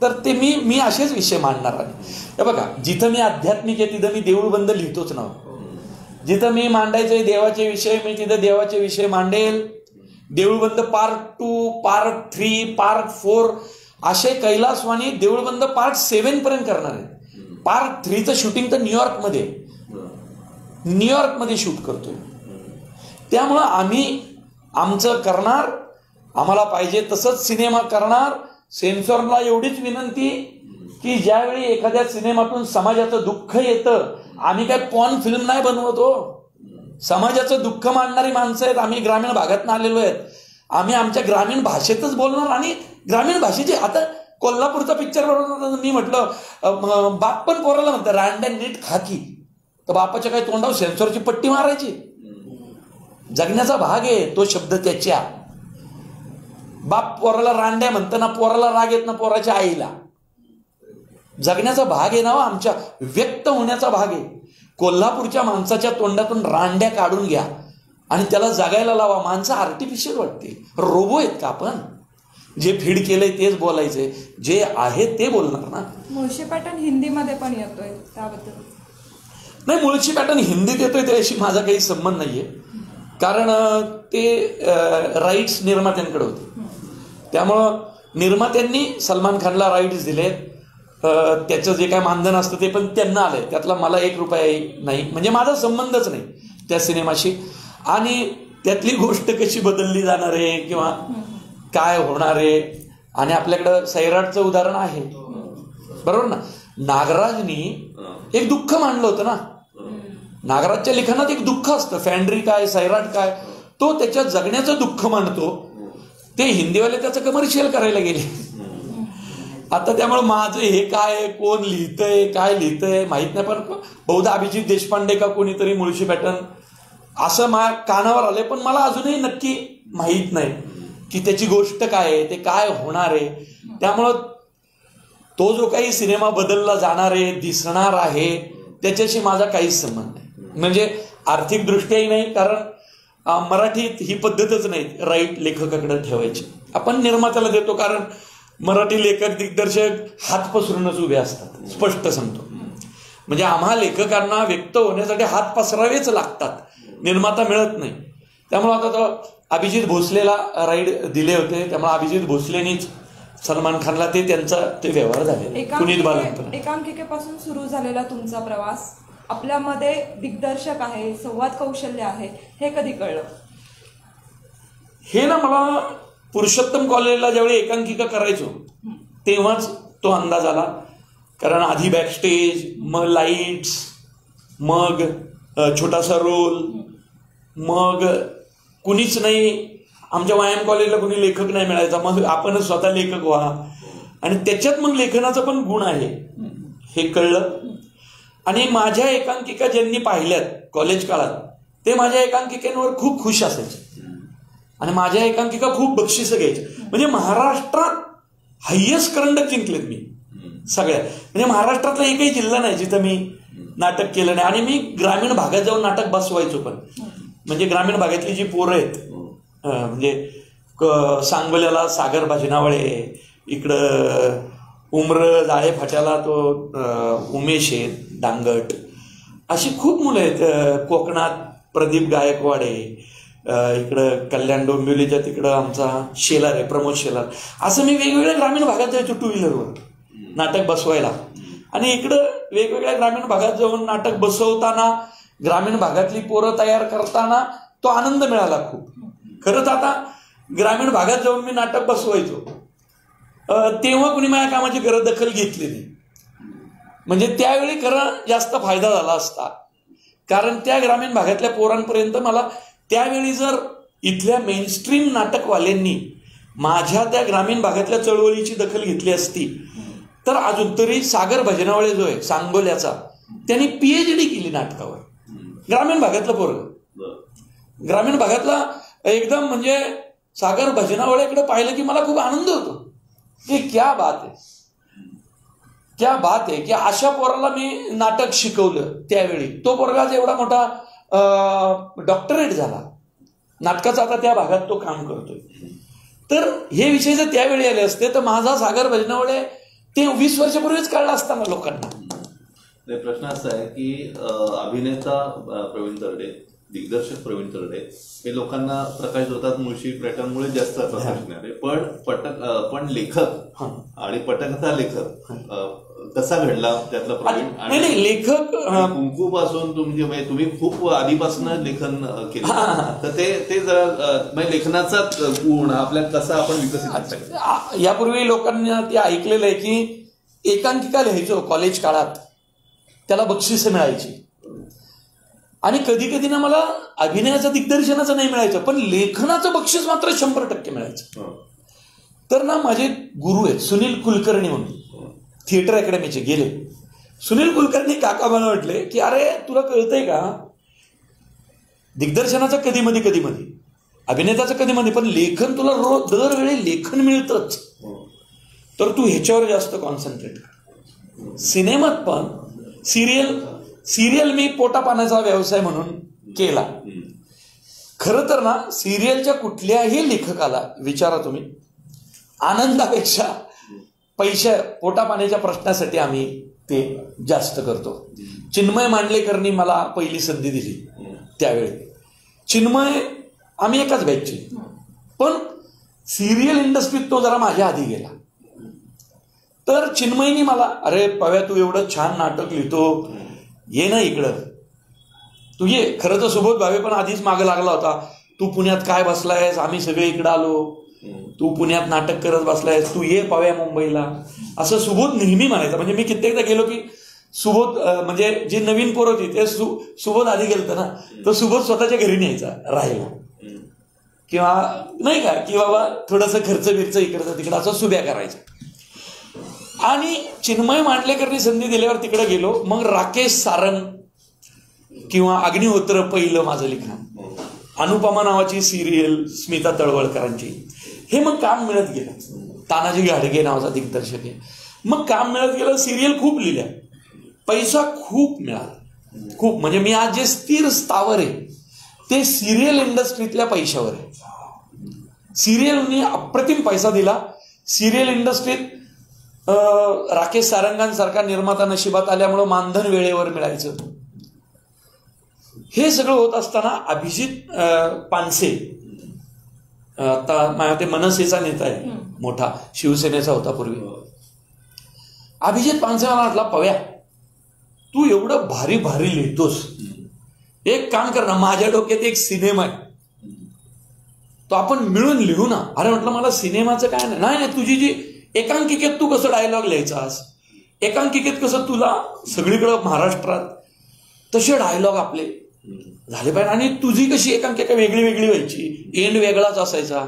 S2: तर ते मी असेच विषय मांडणार आहे. बघा, जिथं मी आध्यात्मिक आहे तिथं मी देऊळबंद लिहितोच ना. जिथं मी मांडायचे देवाचे विषय मी तिथं देवाचे विषय मांडेल. देऊळबंद पार्ट 2, पार्ट 3, पार्ट 4 असे कैलासवाणी देऊळबंद पार्ट 7 पर्यंत करणार आहे. पार्ट 3चं शूटिंग तर न्यूयॉर्कमध्ये शूट करतोय. त्यामुळं आम्ही आमचं करणार, आम्हाला पाहिजे तसंच सिनेमा करणार. सेन्सॉरला एवढीच विनंती की ज्यावेळी एखाद्या सिनेमातून समाजाचं दुःख येतं, आम्ही काय पॉर्न फिल्म नाही बनवतो, समाजाचं दुःख मांडणारी माणसं आहेत. आम्ही ग्रामीण भागातून आलेलो आहेत, आम्ही आमच्या ग्रामीण भाषेतच बोलणार. आणि ग्रामीण भाषेची आता कोल्हापूरचा पिक्चर बनवणार, मी म्हटलं बाप पण पोराला म्हणतं रांड्या नीट खाकी, तर बापाच्या काय तोंडावर सेन्सॉरची पट्टी मारायची. जगण्याचा भाग आहे तो शब्द त्याच्या. बाप पोराला रांड्या म्हणतं ना, पोराला राग येत ना पोराच्या आईला. जगण्याचा भाग आहे ना, आमच्या व्यक्त होण्याचा भाग आहे. कोल्हापूरच्या माणसाच्या तोंडातून रांड्या काढून घ्या आणि त्याला जगायला लावा. माणसं आर्टिफिशियल वाटते, रोबो आहेत का आपण? जे फीड केलंय तेच बोलायचंय, जे आहे ते बोलणार ना.
S1: मुळशी पॅटर्न हिंदीमध्ये पण येतोय, त्याबद्दल
S2: नाही, मुळशी पॅटर्न हिंदीत येतोय त्याशी माझा काही संबंध नाहीये, कारण ते राईट्स निर्मात्यांकडे होते. त्यामुळं निर्मात्यांनी सलमान खानला राईट्स दिलेत, त्याचं जे काय मानधन असतं ते पण त्यांना आलंय, त्यातला मला 1 रुपया नाही, म्हणजे माझा संबंधच नाही त्या सिनेमाशी. आणि त्यातली गोष्ट कशी बदलली जाणार आहे किंवा काय होणार आहे. आणि आपल्याकडं सैराटचं उदाहरण आहे, बरोबर ना. नागराजनी एक दुःख मांडलं होतं ना. नागराजच्या लिखाणात एक दुःख असतं, फॅन्ड्री काय सैराट काय, तो त्याच्या जगण्याचं दुःख मांडतो. ते हिंदीवाले त्याचं कमर्शियल करायला गेले. आता त्यामुळे माझं हे काय, कोण लिहितंय काय लिहितंय माहित नाही, पण बहुधा अभिजित देशपांडे का कोणीतरी मुळशी पॅटर्न असं माझ्या कानावर आलंय, पण मला अजूनही नक्की माहीत नाही की त्याची गोष्ट काय आहे, ते काय होणार आहे. त्यामुळं तो जो काही सिनेमा बदलला जाणार आहे, दिसणार आहे, त्याच्याशी माझा काहीच संबंध नाही. म्हणजे आर्थिकदृष्ट्याही नाही, कारण मराठीत ही पद्धतच नाही राईट लेखकाकडे ठेवायची. आपण निर्मात्याला देतो, कारण मराठी लेखक दिग्दर्शक हात पसरूनच उभे असतात, स्पष्ट सांगतो. म्हणजे आम्हा लेखकांना व्यक्त होण्यासाठी हात पसरावेच लागतात, निर्माता मिळत नाही. त्यामुळे आता तो अभिजित भोसलेला राईड दिले होते, त्यामुळे अभिजित भोसलेनीच सलमान खानला त्यांचा व्यवहार झाले. पुनीत बालन
S1: एकांकिकेपासून सुरू झालेला तुमचा प्रवास, आपल्यामध्ये दिग्दर्शक आहे, संवाद कौशल्य आहे, हे कधी कळलं?
S2: हे ना मला पुरुषोत्तम कॉलेजला ज्यावेळी एकांकिका करायचो तेव्हाच तो अंदाज आला. कारण आधी बॅकस्टेज, मग लाईट्स, मग छोटासा रोल, मग कुणीच नाही. आमच्या व्यायाम कॉलेजला कुणी लेखक नाही मिळायचा, मग आपणच स्वतः लेखक व्हा. आणि त्याच्यात मग लेखनाचा पण गुण आहे हे कळलं. आणि माझ्या एकांकिका ज्यांनी पाहिल्यात कॉलेज काळात ते माझ्या एकांकिकेंवर खूप खुश असायचे आणि माझ्या एकांकिका खूप बक्षिसं घ्यायचे. म्हणजे महाराष्ट्रात हायेस्ट करंडक जिंकलेत मी सगळ्या. म्हणजे महाराष्ट्रातला एकही जिल्हा नाही जिथं मी नाटक केलं नाही. आणि मी ग्रामीण भागात जाऊन नाटक बसवायचो पण. म्हणजे ग्रामीण भागातली जी पोरं आहेत, म्हणजे सांगोल्याला सागर भजनावळे, इकडं उमर जाळे फाट्याला तो उमेश आहे डांगट, अशी खूप मुलं आहेत. कोकणात प्रदीप गायकवाडे, इकडं कल्याण डोंबिवलीच्या तिकडं आमचा शेलार आहे प्रमोद शेलार. असं मी वेगवेगळ्या ग्रामीण भागात जायचो 2 व्हीलरवर नाटक बसवायला. आणि इकडं वेगवेगळ्या ग्रामीण भागात जाऊन नाटक बसवताना, ग्रामीण भागातली पोरं तयार करताना तो आनंद मिळाला खूप. खरंच आता ग्रामीण भागात जाऊन मी नाटक बसवायचो तेव्हा कुणी माझ्या कामाची दखल घेतली नाही. म्हणजे त्यावेळी खरं जास्त फायदा झाला असता, कारण त्या ग्रामीण भागातल्या पोरांपर्यंत मला त्यावेळी जर इथल्या मेनस्ट्रीम नाटकवाल्यांनी माझ्या त्या ग्रामीण भागातल्या चळवळीची दखल घेतली असती तर अजून तरी सागर भजनावळे जो आहे सांगोल्याचा, त्यांनी PhD केली नाटकावर. ग्रामीण भागातलं पोरग, ग्रामीण भागातला एकदम, म्हणजे सागर भजनावळेकडे पाहिलं की मला खूप आनंद होतो की क्या बात आहे, क्या बात आहे की अशा पोराला मी नाटक शिकवलं त्यावेळी. तो पोरगा एवढा मोठा डॉक्टरेट झाला नाटकाचा, आता त्या भागात तो काम करतोय. तर हे विषय जर त्यावेळी आले असते तर माझा सागर भजनावळे ते 20 वर्षापूर्वीच कळला असताना लोकांना.
S3: प्रश्न असा आहे की अभिनेता प्रवीण तरडे, दिग्दर्शक प्रवीण तरडे हे लोकांना प्रकाश होतात मुळशी पॅटर्नमुळे जास्त प्रकाश मिळाले. पण लेखक आणि पटकथा लेखक कसा घडला त्यातला प्रवीण?
S2: आणि लेखक
S3: कुंकू पासून तुम्ही खूप आधीपासून लेखन केलं, तर ते जरा लेखनाचा गुण आपल्या कसा आपण विकसित.
S2: यापूर्वी लोकांना ते ऐकलेलं आहे की एकांकिका लिहायचो कॉलेज काळात, त्याला बक्षिसं मिळायची. आणि कधी कधी ना मला अभिनयाचं दिग्दर्शनाचं नाही मिळायचं, पण लेखनाचं बक्षीस मात्र 100% मिळायचं. तर ना माझे गुरु आहेत सुनील कुलकर्णी म्हणून, थिएटर अकॅडमीचे गेले. सुनील कुलकर्णी काका मला म्हटले की अरे तुला कळतंय का, दिग्दर्शनाचं कधी मध्ये, अभिनेताचं कधी मध्ये, पण लेखन तुला दरवेळी लेखन मिळतंच, तर तू ह्याच्यावर जास्त कॉन्सन्ट्रेट कर. सिनेमात पण सिरियल मी पोटा पाण्याचा व्यवसाय म्हणून केला. खरं तर ना सिरियलच्या कुठल्याही लेखकाला विचारा तुम्ही, आनंदापेक्षा पोटा पाण्याच्या प्रश्नासाठी आम्ही ते जास्त करतो. चिन्मय मांडलेकरनी मला पहिली संधी दिली त्यावेळी. चिन्मय आम्ही एकाच बॅचचे, पण सिरियल इंडस्ट्रीत तो जरा माझ्या आधी गेला. तर चिन्मयीनी मला, अरे पव्या तू एवढं छान नाटक लिहितो, ये ना इकडं, तू ये. खरं तर सुबोध भावे पण आधीच मागं लागला होता, तू पुण्यात काय बसलायस, आम्ही सगळे इकडं आलो, तू पुण्यात नाटक करत बसलायस, तू ये पव्या मुंबईला, असं सुबोध नेहमी म्हणायचं. म्हणजे मी कित्येकदा गेलो की सुबोध, म्हणजे जी नवीन पोरं होती ते सुबोध आधी गेलतं ना, तर सुबोध स्वतःच्या घरी न्यायचा राहायला, किंवा नाही का, की बाबा थोडंसं खर्च बिर्च इकडचं तिकडं असं सुब्या करायचं. आणि चिन्मय मांडलेकरनी संधी दिल्यावर तिकडे गेलो. मग राकेश सारंग किंवा अग्निहोत्र पहिलं माझं लिखाण, अनुपमा नावाची सिरियल स्मिता तळवळकरांची, हे मग काम मिळत गेलं. तानाजी घाडगे नावाचा दिग्दर्शक आहे, मग काम मिळत गेलं. सिरियल खूप लिहिल्या, पैसा खूप मिळाला, खूप. म्हणजे मी आज जे स्थिर स्थावर आहे ते सिरियल इंडस्ट्रीतल्या पैशावर आहे. सिरियलनी अप्रतिम पैसा दिला. सिरियल इंडस्ट्रीत राकेश सारंगांसारखा निर्माता नशिबात आल्यामुळं मानधन वेळेवर मिळायचं. हे सगळं होत असताना अभिजित पानसे, आता ते मनसेचा नेता आहे मोठा, शिवसेनेचा होता पूर्वी, अभिजित पानसे मला म्हटला, पव्या तू एवढं भारी भारी लिहितोस, एक काम कर ना, माझ्या डोक्यात एक सिनेमा आहे, तो आपण मिळून लिहू ना. अरे म्हटलं मला सिनेमाचं काय नाही. नाही तुझी जी एकांकिकेत तू कसं डायलॉग लिहायचास, एकांकिकेत कसं तुला सगळीकडं महाराष्ट्रात तसे डायलॉग आपले झाले पाहिजे, आणि तुझी कशी एकांकिका वेगळी वेगळी व्हायची, एंड वेगळाच असायचा,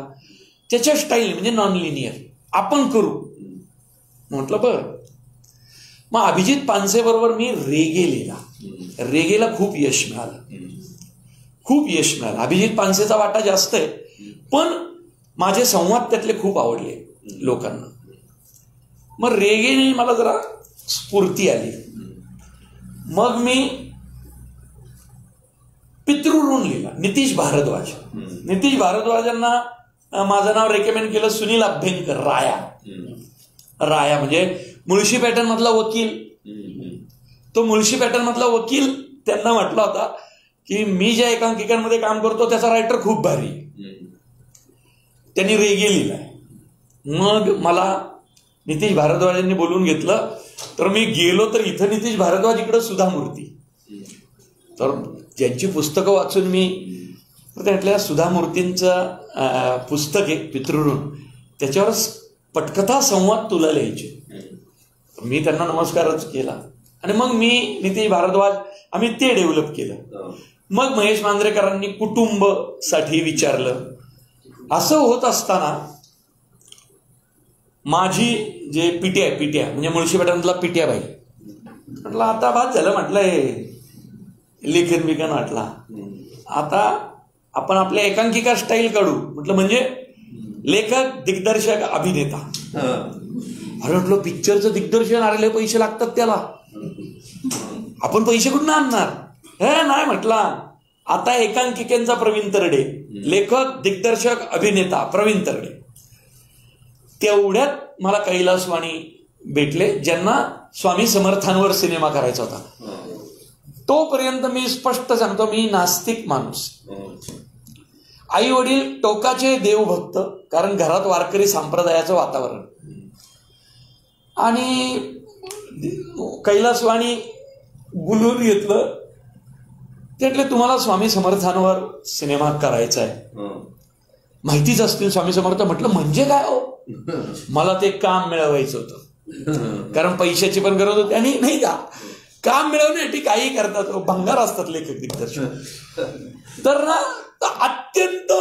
S2: त्याच्या स्टाईल म्हणजे नॉन लिनियर, आपण करू. म्हटलं बरं. मग अभिजित पानसे बरोबर मी रेगे लिहिला. रेगेला खूप यश मिळालं, खूप यश मिळालं. अभिजित पानसेचा वाटा जास्त आहे, पण माझे संवाद त्यातले खूप आवडले लोकांना. मग रेगेने मला जरा स्फूर्ती आली. मग मी पितृऋण लिहिला, नितीश भारद्वाज. नितीश भारद्वाजांना माझं नाव रेकमेंड केलं सुनील अभ्यंकर, राया. राया म्हणजे मुळशी पॅटर्न मधला वकील. तो मुळशी पॅटर्न मधला वकील त्यांना म्हटला होता की मी ज्या एकांकिकांमध्ये काम करतो त्याचा रायटर खूप भारी. त्यांनी रेगे लिहिलाय. मग मला नितीश भारद्वाजांनी बोलवून घेतलं, तर मी गेलो तर इथं नितीश भारद्वाज, इकडं सुधा मूर्ती. तर ज्यांची पुस्तकं वाचून मी त्यातल्या सुधा मूर्तींचं पुस्तक आहे पितृऋण, त्याच्यावर पटकथा संवाद तुला लिहायचे. मी त्यांना नमस्कारच केला आणि मग मी नितीश भारद्वाज आम्ही ते डेव्हलप केलं. मग महेश मांजरेकरांनी कुटुंब साठी विचारलं. असं होत असताना माझी जे पीटीआय म्हणजे मुळशी पॅटर्नला पिट्याबाई, म्हटलं आता बाद झालं, म्हटलंय लेखन बिखन वाटला, आता आपण आपल्या एकांकिका स्टाईल काढू. म्हटलं म्हणजे लेखक, दिग्दर्शक, अभिनेता. अरे म्हटलं पिक्चरचं दिग्दर्शन, आलेले पैसे लागतात त्याला, आपण पैसे कुठून आणणार. हे नाही म्हटला, आता एकांकिकेंचा प्रवीण तरडे, लेखक, दिग्दर्शक, अभिनेता प्रवीण तरडे. तेवढ्यात मला कैलासवाणी भेटले, ज्यांना स्वामी समर्थांवर सिनेमा करायचा होता. तोपर्यंत मी स्पष्ट सांगतो, मी नास्तिक माणूस. आई वडील टोकाचे देवभक्त, कारण घरात वारकरी संप्रदायाचं वातावरण. आणि कैलासवाणी बोलून घेतलं, त्यातले तुम्हाला स्वामी समर्थांवर सिनेमा करायचा आहे, माहितीच असतील स्वामी समर्थ. म्हटलं म्हणजे काय हो, मला ते काम मिळवायचं होतं, कारण पैशाची पण गरज होती. आणि नाही का, काम मिळवण्यासाठी काही करतात, भंगार असतात लेखक दिग्दर्शक. तर ना अत्यंत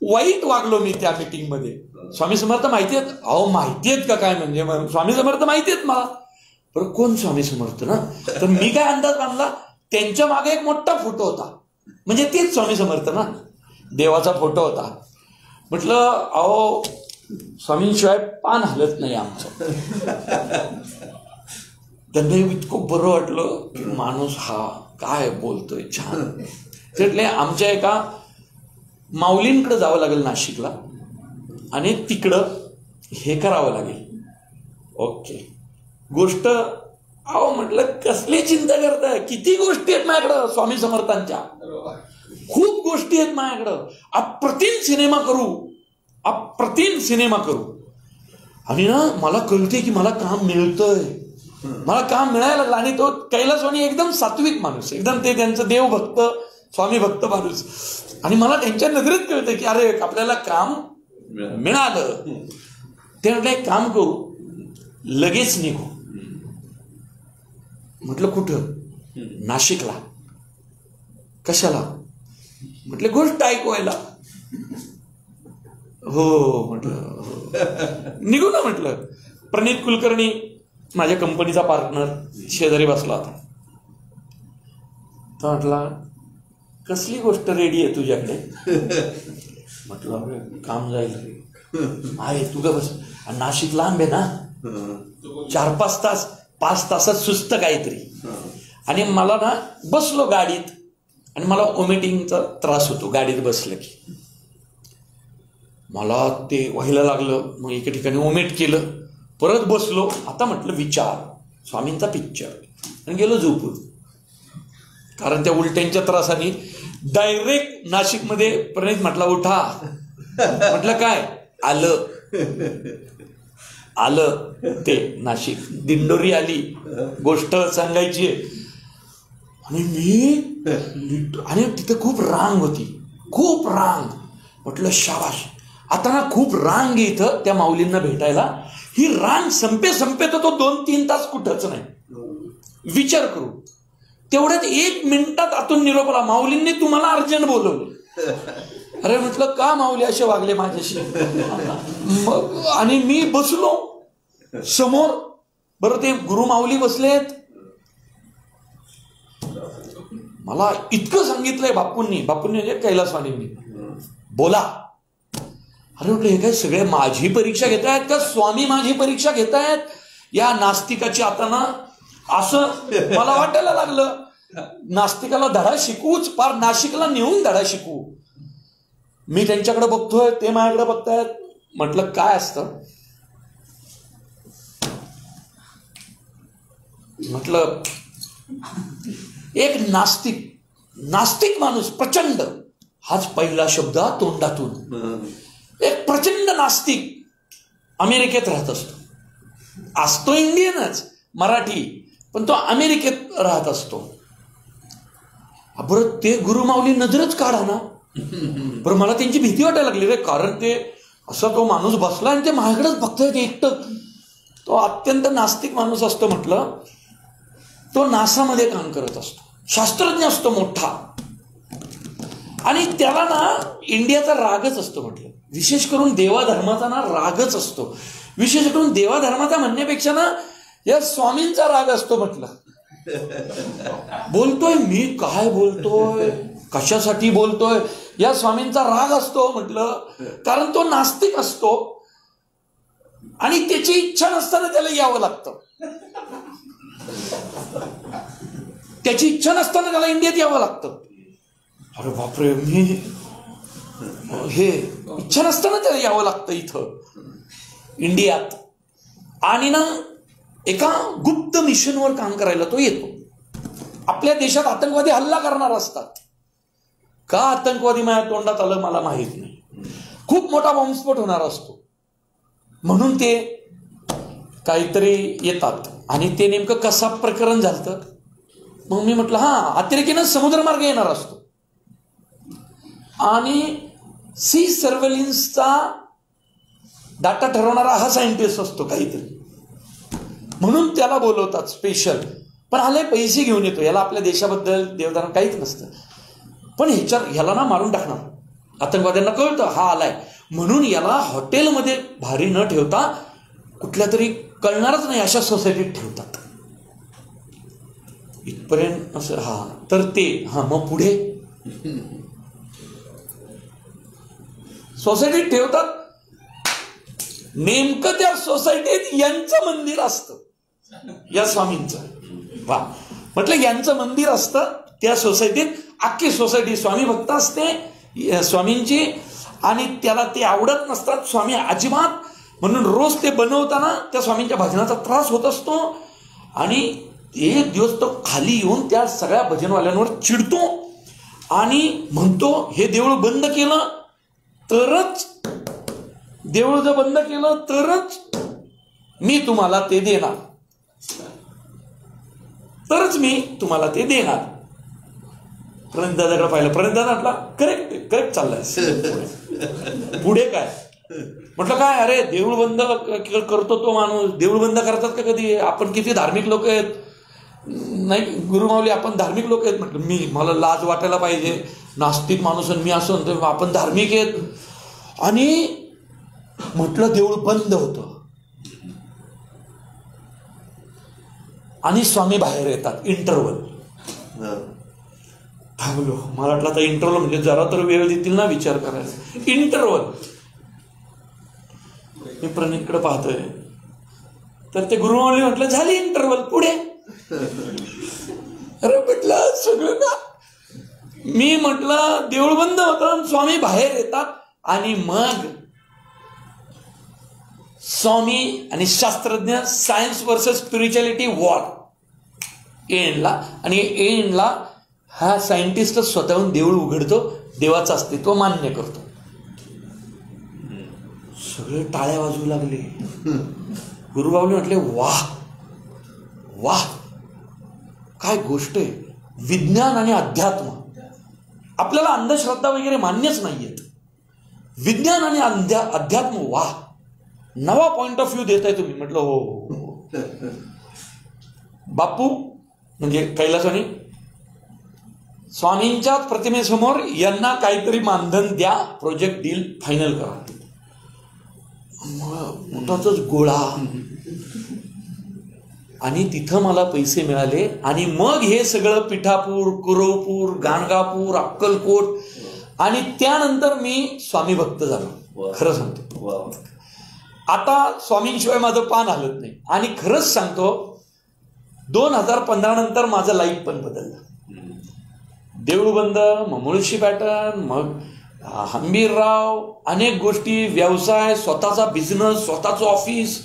S2: वाईट वागलो मी त्या मीटिंग मध्ये. स्वामी समर्थ माहिती आहेत? अहो माहिती आहेत का काय, म्हणजे स्वामी समर्थ माहिती आहेत मला. बरं कोण स्वामी समर्थ ना. तर मी काय अंदाज बांधला, त्यांच्या मागे एक मोठा फोटो होता, म्हणजे तेच स्वामी समर्थ ना, देवाचा फोटो होता. म्हटलं अहो स्वामींशिवाय पान हलत नाही आमचं. त्यांना इतकं बरं वाटलं की माणूस हा काय बोलतोय छान. त्यातले आमच्या एका माऊलींकडे जावं लागेल नाशिकला, आणि तिकडं हे करावं लागेल. ओके गोष्ट, अहो म्हटलं कसली चिंता करताय, किती गोष्टी आहेत माझ्याकडं स्वामी समर्थांच्या, खूप गोष्टी आहेत माझ्याकडं, अप्रतिम सिनेमा करू, अप्रतिम सिनेमा करू. आणि ना मला कळते की मला काम मिळतंय, मला काम मिळायला लागलं. आणि तो कैलासवाणी एकदम सात्विक माणूस, एकदम ते त्यांचं देवभक्त स्वामी भक्त माणूस. आणि मला त्यांच्या नजरेत कळतं की अरे आपल्याला काम मिळालं. ते म्हटलं एक काम करू, लगेच निघू. म्हटलं कुठं? नाशिकला. कशाला? म्हटलं गोष्ट ऐकवायला. हो म्हटलं निघू ना. म्हटलं प्रणित कुलकर्णी माझ्या कंपनीचा पार्टनर शेजारी बसला होता. तो म्हटला कसली गोष्ट रेडी आहे तुझ्याकडे? म्हटलं काम जाईल आहे तुझं बस. नाशिक लांब आहे ना, 4-5 तास, 5 तासात सुस्त काहीतरी. आणि मला ना बसलो गाडीत आणि मला वॉमिटिंगचा त्रास होतो गाडीत बसलं की. मला ते व्हायला लागलं. मग एका ठिकाणी वॉमिट केलं, परत बसलो. आता म्हटलं विचार स्वामींचा पिक्चर, आणि गेलो झोपून. कारण त्या उलट्यांच्या त्रासाने डायरेक्ट नाशिकमध्ये प्रणित म्हटला उठा. म्हटलं काय? आलं ते नाशिक, दिंडोरी आली, गोष्ट सांगायची. आणि तिथं खूप रांग होती, खूप रांग. म्हटलं शाबाश, आता ना खूप रांग आहे इथं त्या माऊलींना भेटायला. ही रांग संपे तर तो 2-3 तास कुठंच नाही. विचार करू, तेवढ्यात 1 मिनिटात आतून निरोप आला, माऊलींनी तुम्हाला अर्जंट बोलवलं. अरे म्हटलं का माऊली असे वागले माझ्याशी? आणि मी बसलो समोर. बरं ते गुरु माऊली बसलेत. मला इतकं सांगितलंय बापूंनी म्हणजे कैलासवाणींनी, बोला. अरे म्हटलं हे काय सगळे माझी परीक्षा घेत आहेत का स्वामी माझी परीक्षा घेत आहेत या नास्तिकाची? आता ना असं मला वाटायला लागलं, नास्तिकाला धडा शिकवूच, पार नाशिकला नेऊन धडा शिकवू. मी त्यांच्याकडे बघतोय, ते माझ्याकडे बघतायत. म्हटलं काय असतं? म्हटलं एक नास्तिक माणूस प्रचंड, हाच पहिला शब्द तोंडातून. एक प्रचंड नास्तिक अमेरिकेत राहत असतो इंडियनच, मराठी, पण तो अमेरिकेत राहत असतो. बरं ते गुरुमाऊली नजरच काढा ना. बरं मला त्यांची भीती वाटायला लागली रे, कारण ते असा तो माणूस बसला आणि ते माझ्याकडेच बघतोय ते एकटं. तो अत्यंत नास्तिक माणूस असतो. म्हटलं तो नासामध्ये काम करत असतो, शास्त्रज्ञ असतो मोठा, आणि त्याला ना इंडियाचा रागच असतो. म्हटलं विशेष करून देवाधर्माचा ना रागच असतो. विशेष करून देवाधर्माचा म्हणण्यापेक्षा ना या स्वामींचा राग असतो. म्हटलं बोलतोय मी काय बोलतोय, कशासाठी बोलतोय, या स्वामींचा राग असतो. म्हटलं कारण तो नास्तिक असतो आणि त्याची इच्छा नसताना त्याला यावं लागतं. त्याची इच्छा नसताना त्याला इंडियात यावं लागतं. अरे बापरे, मी हे इच्छा नसताना त्याला यावं लागतं इथं इंडियात. आणि ना एका गुप्त मिशनवर काम करायला तो येतो. आपल्या देशात आतंकवादी हल्ला करणार असतात. का आतंकवादी माझ्या तोंडात आलं मला माहित नाही. खूप मोठा बॉम्बस्फोट होणार असतो म्हणून ते काहीतरी येतात. आणि ते नेमकं कसा प्रकरण झालं. मग मी म्हटलं अतिरेकीनं समुद्रमार्ग येणार असतो आणि सी सर्व्हेलन्सचा डाटा ठरवणारा हा सायंटिस्ट असतो काहीतरी, म्हणून त्याला बोलवतात स्पेशल. पण आलाय पैसे घेऊन येतो, याला आपल्या देशाबद्दल देवदान काहीच नसतं. पण ह्याला ना मारून टाकणार, आतंकवाद्यांना कळतं हा आलाय म्हणून याला हॉटेलमध्ये भारी न ठेवता कुठल्या तरी कळणारच नाही अशा सोसायटीत ठेवतात. इथपर्यंत असं तर ते मग पुढे सोसायटीत ठेवतात. नेमकं त्या सोसायटीत यांचं मंदिर असतं, या स्वामींचं. वा, म्हटलं यांचं मंदिर असतं त्या सोसायटीत. अख्खी सोसायटी स्वामी भक्त असते स्वामींची, आणि त्याला ते आवडत नसतात स्वामी अजिबात. म्हणून रोज ते बनवताना त्या स्वामींच्या भजनाचा त्रास होत असतो. आणि एक दिवस तो खाली येऊन त्या सगळ्या भजनवाल्यांवर चिडतो आणि म्हणतो हे देऊळ बंद केलं तरच, देऊळ जर बंद केलं तरच मी तुम्हाला ते देणार, तरच मी तुम्हाला ते देणार. प्रणितदादाकडे पाहिलं, प्रणितदादा म्हटला करेक्ट चाललाय. पुढे काय म्हटलं, काय अरे देऊळ बंद करतो तो माणूस, देऊळ बंद करतात का कधी? आपण किती धार्मिक लोक आहेत. नाही गुरुमाऊली, आपण धार्मिक लोक आहेत. म्हटलं मला लाज वाटायला पाहिजे, नास्तिक माणूस मी असं म्हणतो आपण धार्मिक आहेत. आणि म्हटलं देऊळ बंद होतं आणि स्वामी बाहेर येतात. इंटरव्हल थांबलो. मला वाटलं आता इंटरव्हल म्हणजे जरा तर वेळ देतील ना विचार करायला. इंटरव्हल. मी प्रणितकडे पाहतोय तर ते गुरुमाऊली म्हटलं झाली इंटरव्हल, पुढे. अरे म्हटलं सगळं का? मी म्हटलं देऊळ बंद होतं, स्वामी बाहेर येतात आणि मग स्वामी आणि शास्त्रज्ञ, सायन्स वर्सेस स्पिरिच्युअलिटी वॉर एंडला, आणि एंडला हा सायंटिस्ट स्वतःहून देऊळ उघडतो, देवाचं अस्तित्व मान्य करतो. सगळे टाळ्या वाजवू लागले. गुरुबाऊली म्हटले वाह वाह, काय गोष्ट आहे. विज्ञान आणि अध्यात्म, आपल्याला अंधश्रद्धा वगैरे मान्यच नाहीयेत. विज्ञान आणि अध्यात्म, वाह, नवा पॉइंट ऑफ व्ह्यू देताय तुम्ही. म्हटलं हो. बापू म्हणजे कैलासवानी, स्वामींच्या प्रतिमेसमोर यांना काहीतरी मानधन द्या, प्रोजेक्ट डील फायनल करा. मोठाच गोळा. आणि तिथं मला पैसे मिळाले आणि मग हे सगळं पिठापूर, कुरवपूर, गाणगापूर, अक्कलकोट, आणि त्यानंतर मी स्वामी भक्त झालो. खरं सांगतो, आता स्वामींशिवाय माझं पान हलत नाही. आणि खरंच सांगतो 2015 नंतर माझं लाईफ पण बदललं. देऊळबंद, मग मुळशी पॅटर्न, मग हंबीरराव, अनेक गोष्टी, व्यवसाय, स्वतःचा बिझनेस, स्वतःचं ऑफिस,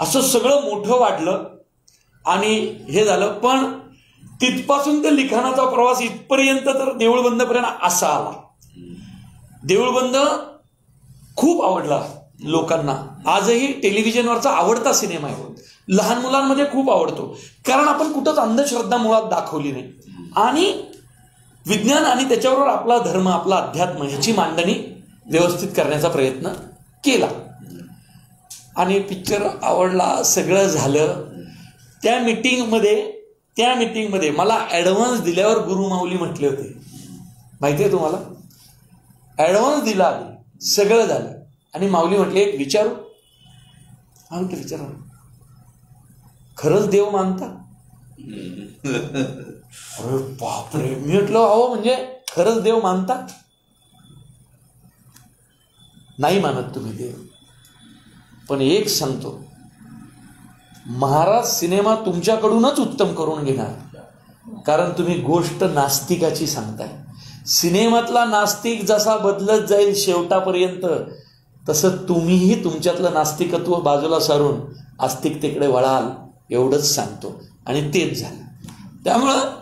S2: असं सगळं मोठं वाढलं आणि हे झालं. पण तिथपासून ते लिखाणाचा प्रवास इथपर्यंत तर देऊळबंदपर्यंत असा आला. देऊळबंद खूप आवडला लोकांना. आजही टेलिव्हिजनवरचा आवडता सिनेमा आहे. लहान मुलांमध्ये खूप आवडतो, कारण आपण कुठंच अंधश्रद्धा मुळात दाखवली नाही. आणि विज्ञान आणि त्याच्याबरोबर आपला धर्म, आपला अध्यात्म ह्याची मांडणी व्यवस्थित करण्याचा प्रयत्न केला. आणि पिक्चर आवडला, सगळं झालं. त्या मीटिंगमध्ये मला ऍडव्हान्स दिल्यावर गुरुमाऊली म्हटले होते, माहितीये तुम्हाला, ऍडव्हान्स दिला आधी, सगळं झालं. आणि माऊली म्हटले एक विचारू. हा म्हटलं विचारा. खरंच देव मानता? अरे बापरे. मी म्हटलं अहो म्हणजे खरंच देव मानता? नाही मानत तुम्ही देव, पण एक सांगतो, महाराज सिनेमा तुमच्याकडूनच उत्तम करून घेणार, कारण तुम्ही गोष्ट नास्तिकाची सांगताय. सिनेमातला नास्तिक जसा बदलत जाईल शेवटापर्यंत, तसं तुम्हीही तुमच्यातलं नास्तिकत्व बाजूला सारून आस्तिकतेकडे वळाल, एवढंच सांगतो. आणि तेच झालं. त्यामुळं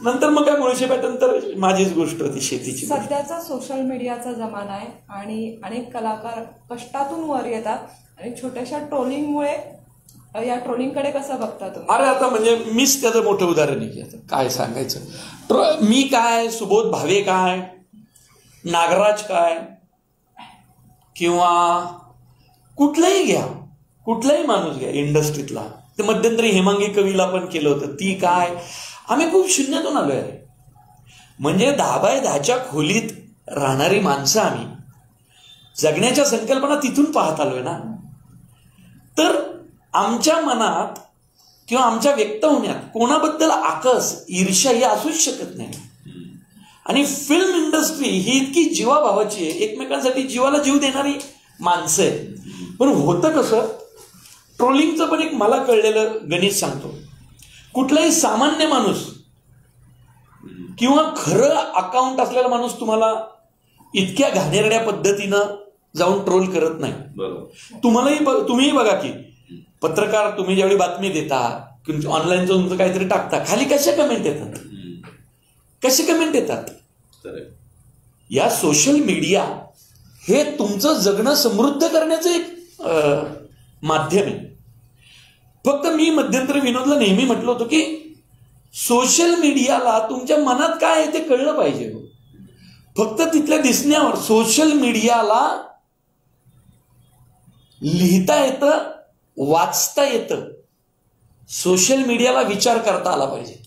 S2: नंतर मग काय मुळशी पॅटर्न तर माझीच गोष्ट होती, शेतीची.
S1: सध्याचा सोशल मीडियाचा जमाना आहे आणि अनेक कलाकार कष्टातून वर येतात आणि छोट्याशा ट्रोलिंगमुळे, या ट्रोलिंगकडे कसं बघता तुम्ही?
S2: अरे आता म्हणजे मीच त्याचं मोठं उदाहरण आहे. आता काय सांगायचं, मी काय, सुबोध भावे काय, नागराज काय, किंवा कुठलाही घ्या, कुठलाही माणूस घ्या इंडस्ट्रीतला. ते मध्यंतरी हेमांगी कवीला पण केलं होतं, ती काय. आम्ही खूप शून्यातून आलोय. म्हणजे 10 बाय 10च्या खोलीत राहणारी माणसं आम्ही, जगण्याच्या संकल्पना तिथून पाहत आलोय ना. तर आमच्या मनात किंवा आमच्या व्यक्त होण्यात कोणाबद्दल आकस, ईर्ष्या ही असूच शकत नाही. आणि फिल्म इंडस्ट्री ही इतकी जीवाभावाची आहे, एकमेकांसाठी जीवाला जीव देणारी माणसं आहे. पण होतं कसं, ट्रोलिंगचं पण एक मला कळलेलं गणित सांगतो. कुठलाही सामान्य माणूस किंवा खरं अकाउंट असलेला माणूस तुम्हाला इतक्या घाणेरड्या पद्धतीनं जाऊन ट्रोल करत नाही. तुम्हीही बघा की पत्रकार, तुम्ही ज्यावेळी बातमी देता, ऑनलाईन तुमचं काहीतरी टाकता, खाली कशा कमेंट येतात, कसे कमेंट येतात. या सोशल मीडिया हे तुमचं जगणं समृद्ध करण्याचं एक माध्यम आहे. फक्त मी मध्यंतरी विनोदला नेहमी म्हटलं होतं की सोशल मीडियाला तुमच्या मनात काय आहे ते कळलं पाहिजे. फक्त तिथल्या दिसण्यावर सोशल मीडियाला लिहिता येतं, वाचता येतं. सोशल मीडियाला विचार करता आला पाहिजे.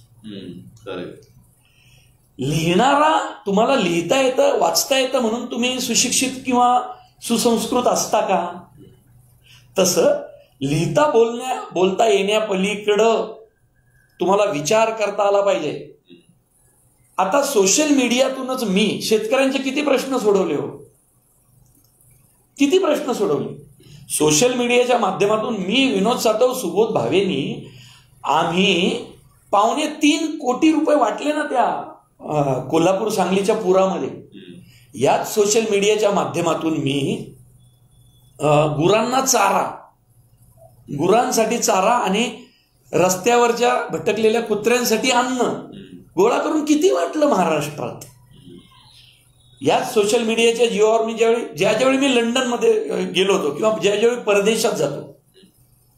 S2: लिहिणारा तुम्हाला लिहिता येतं, वाचता येतं म्हणून तुम्ही सुशिक्षित किंवा सुसंस्कृत असता का? तसं लिहिता बोलता येण्यापलीकडं तुम्हाला विचार करता आला पाहिजे. आता सोशल मीडियातूनच मी शेतकऱ्यांचे किती प्रश्न सोडवले हो, किती प्रश्न सोडवले. सोशल मीडियाच्या माध्यमातून मी, विनोद सातव, सुबोध भावेनी आम्ही 2.25 कोटी रुपये वाटले ना त्या कोल्हापूर सांगलीच्या पुरामध्ये. याच सोशल मीडियाच्या माध्यमातून मी गुरांना चारा, गुरांसाठी चारा आणि रस्त्यावरच्या भटकलेल्या कुत्र्यांसाठी अन्न गोळा करून किती वाटलं महाराष्ट्रात. याच सोशल मीडियाच्या जीवावर मी ज्यावेळी मी लंडनमध्ये गेलो होतो किंवा ज्यावेळी परदेशात जातो,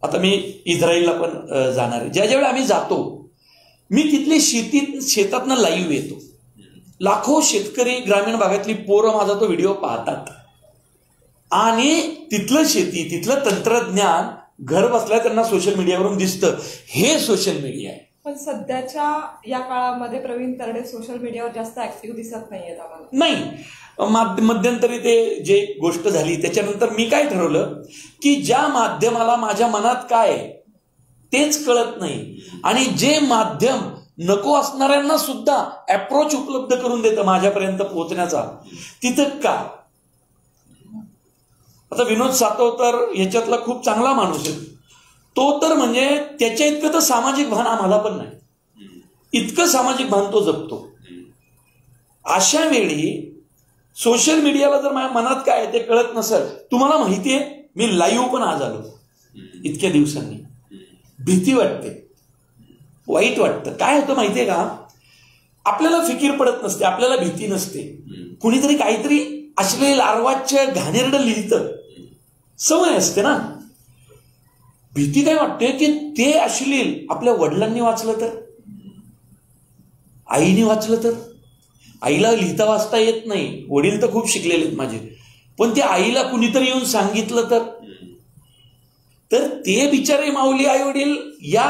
S2: आता मी इस्रायलला पण जाणार आहे, ज्यावेळी आम्ही जातो मी तिथली शेतातनं लाईव्ह येतो. लाखो शेतकरी, ग्रामीण भागातली पोरं माझा तो व्हिडिओ पाहतात आणि तिथलं शेती, तिथलं तंत्रज्ञान घर बसल्या त्यांना सोशल मीडियावरून दिसतं. हे सोशल मीडिया आहे.
S1: पण सध्याच्या या काळामध्ये प्रवीण तरडे सोशल मीडियावर जास्त ऍक्टिव्ह दिसत नाहीयेत आम्हाला.
S2: नाही, मध्यंतरी ते जे गोष्ट झाली त्याच्यानंतर मी काय ठरवलं की ज्या माध्यमाला माझ्या मनात काय तेच कळत नाही आणि जे माध्यम नको असणाऱ्यांना सुद्धा अप्रोच उपलब्ध करून देतं माझ्यापर्यंत पोहोचण्याचा, तिथं का? आता विनोद सातव तर ह्याच्यातला खूप चांगला माणूस आहे. तो तर म्हणजे त्याच्या इतकं तर सामाजिक भान आम्हाला पण नाही, इतकं सामाजिक भान तो जपतो. अशा वेळी सोशल मीडियाला जर माझ्या मनात काय ते कळत नसेल, तुम्हाला माहिती आहे मी लाईव्ह पण आज आलो इतक्या दिवसांनी. भीती वाटते, वाईट वाटतं. काय होतं माहितीये का, आपल्याला फिकीर पडत नसते, आपल्याला भीती नसते. कुणीतरी काहीतरी अश्लील, अर्वाच्य, घाणेरडं लिहितं, सवय असते ना. भीती काय वाटते की ते अश्लील आपल्या वडिलांनी वाचलं तर, आईने वाचलं तर. आईला लिहिता वाचता येत नाही, वडील तर खूप शिकलेले आहेत माझे, पण त्या आईला कुणीतरी येऊन सांगितलं तर ते बिचारे माऊली आई वडील या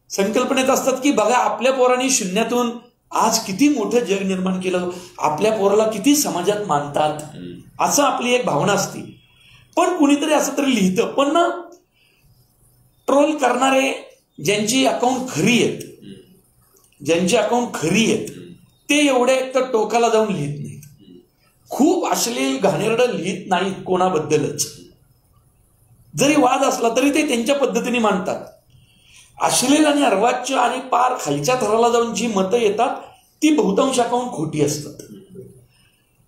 S2: संकल्पनेत असतात की बघा आपल्या पोरांनी शून्यातून आज किती मोठं जग निर्माण केलं, आपल्या पोराला किती समाजात मानतात, असं आपली एक भावना असते. पण कुणीतरी असं तरी लिहितं. पण ना, ट्रोल करणारे ज्यांची अकाउंट खरी आहेत, ज्यांची अकाउंट खरी आहेत, ते एवढे तर टोकाला जाऊन लिहित नाहीत, खूप अश्लील घाणेरडं लिहित नाहीत कोणाबद्दलच. जरी वाद असला तरी ते त्यांच्या पद्धतीने मांडतात. अश्लील आणि अर्वाच्य आणि पार खालच्या थराला जाऊन जी मतं येतात ती बहुतांश अकाउंट खोटी असतात.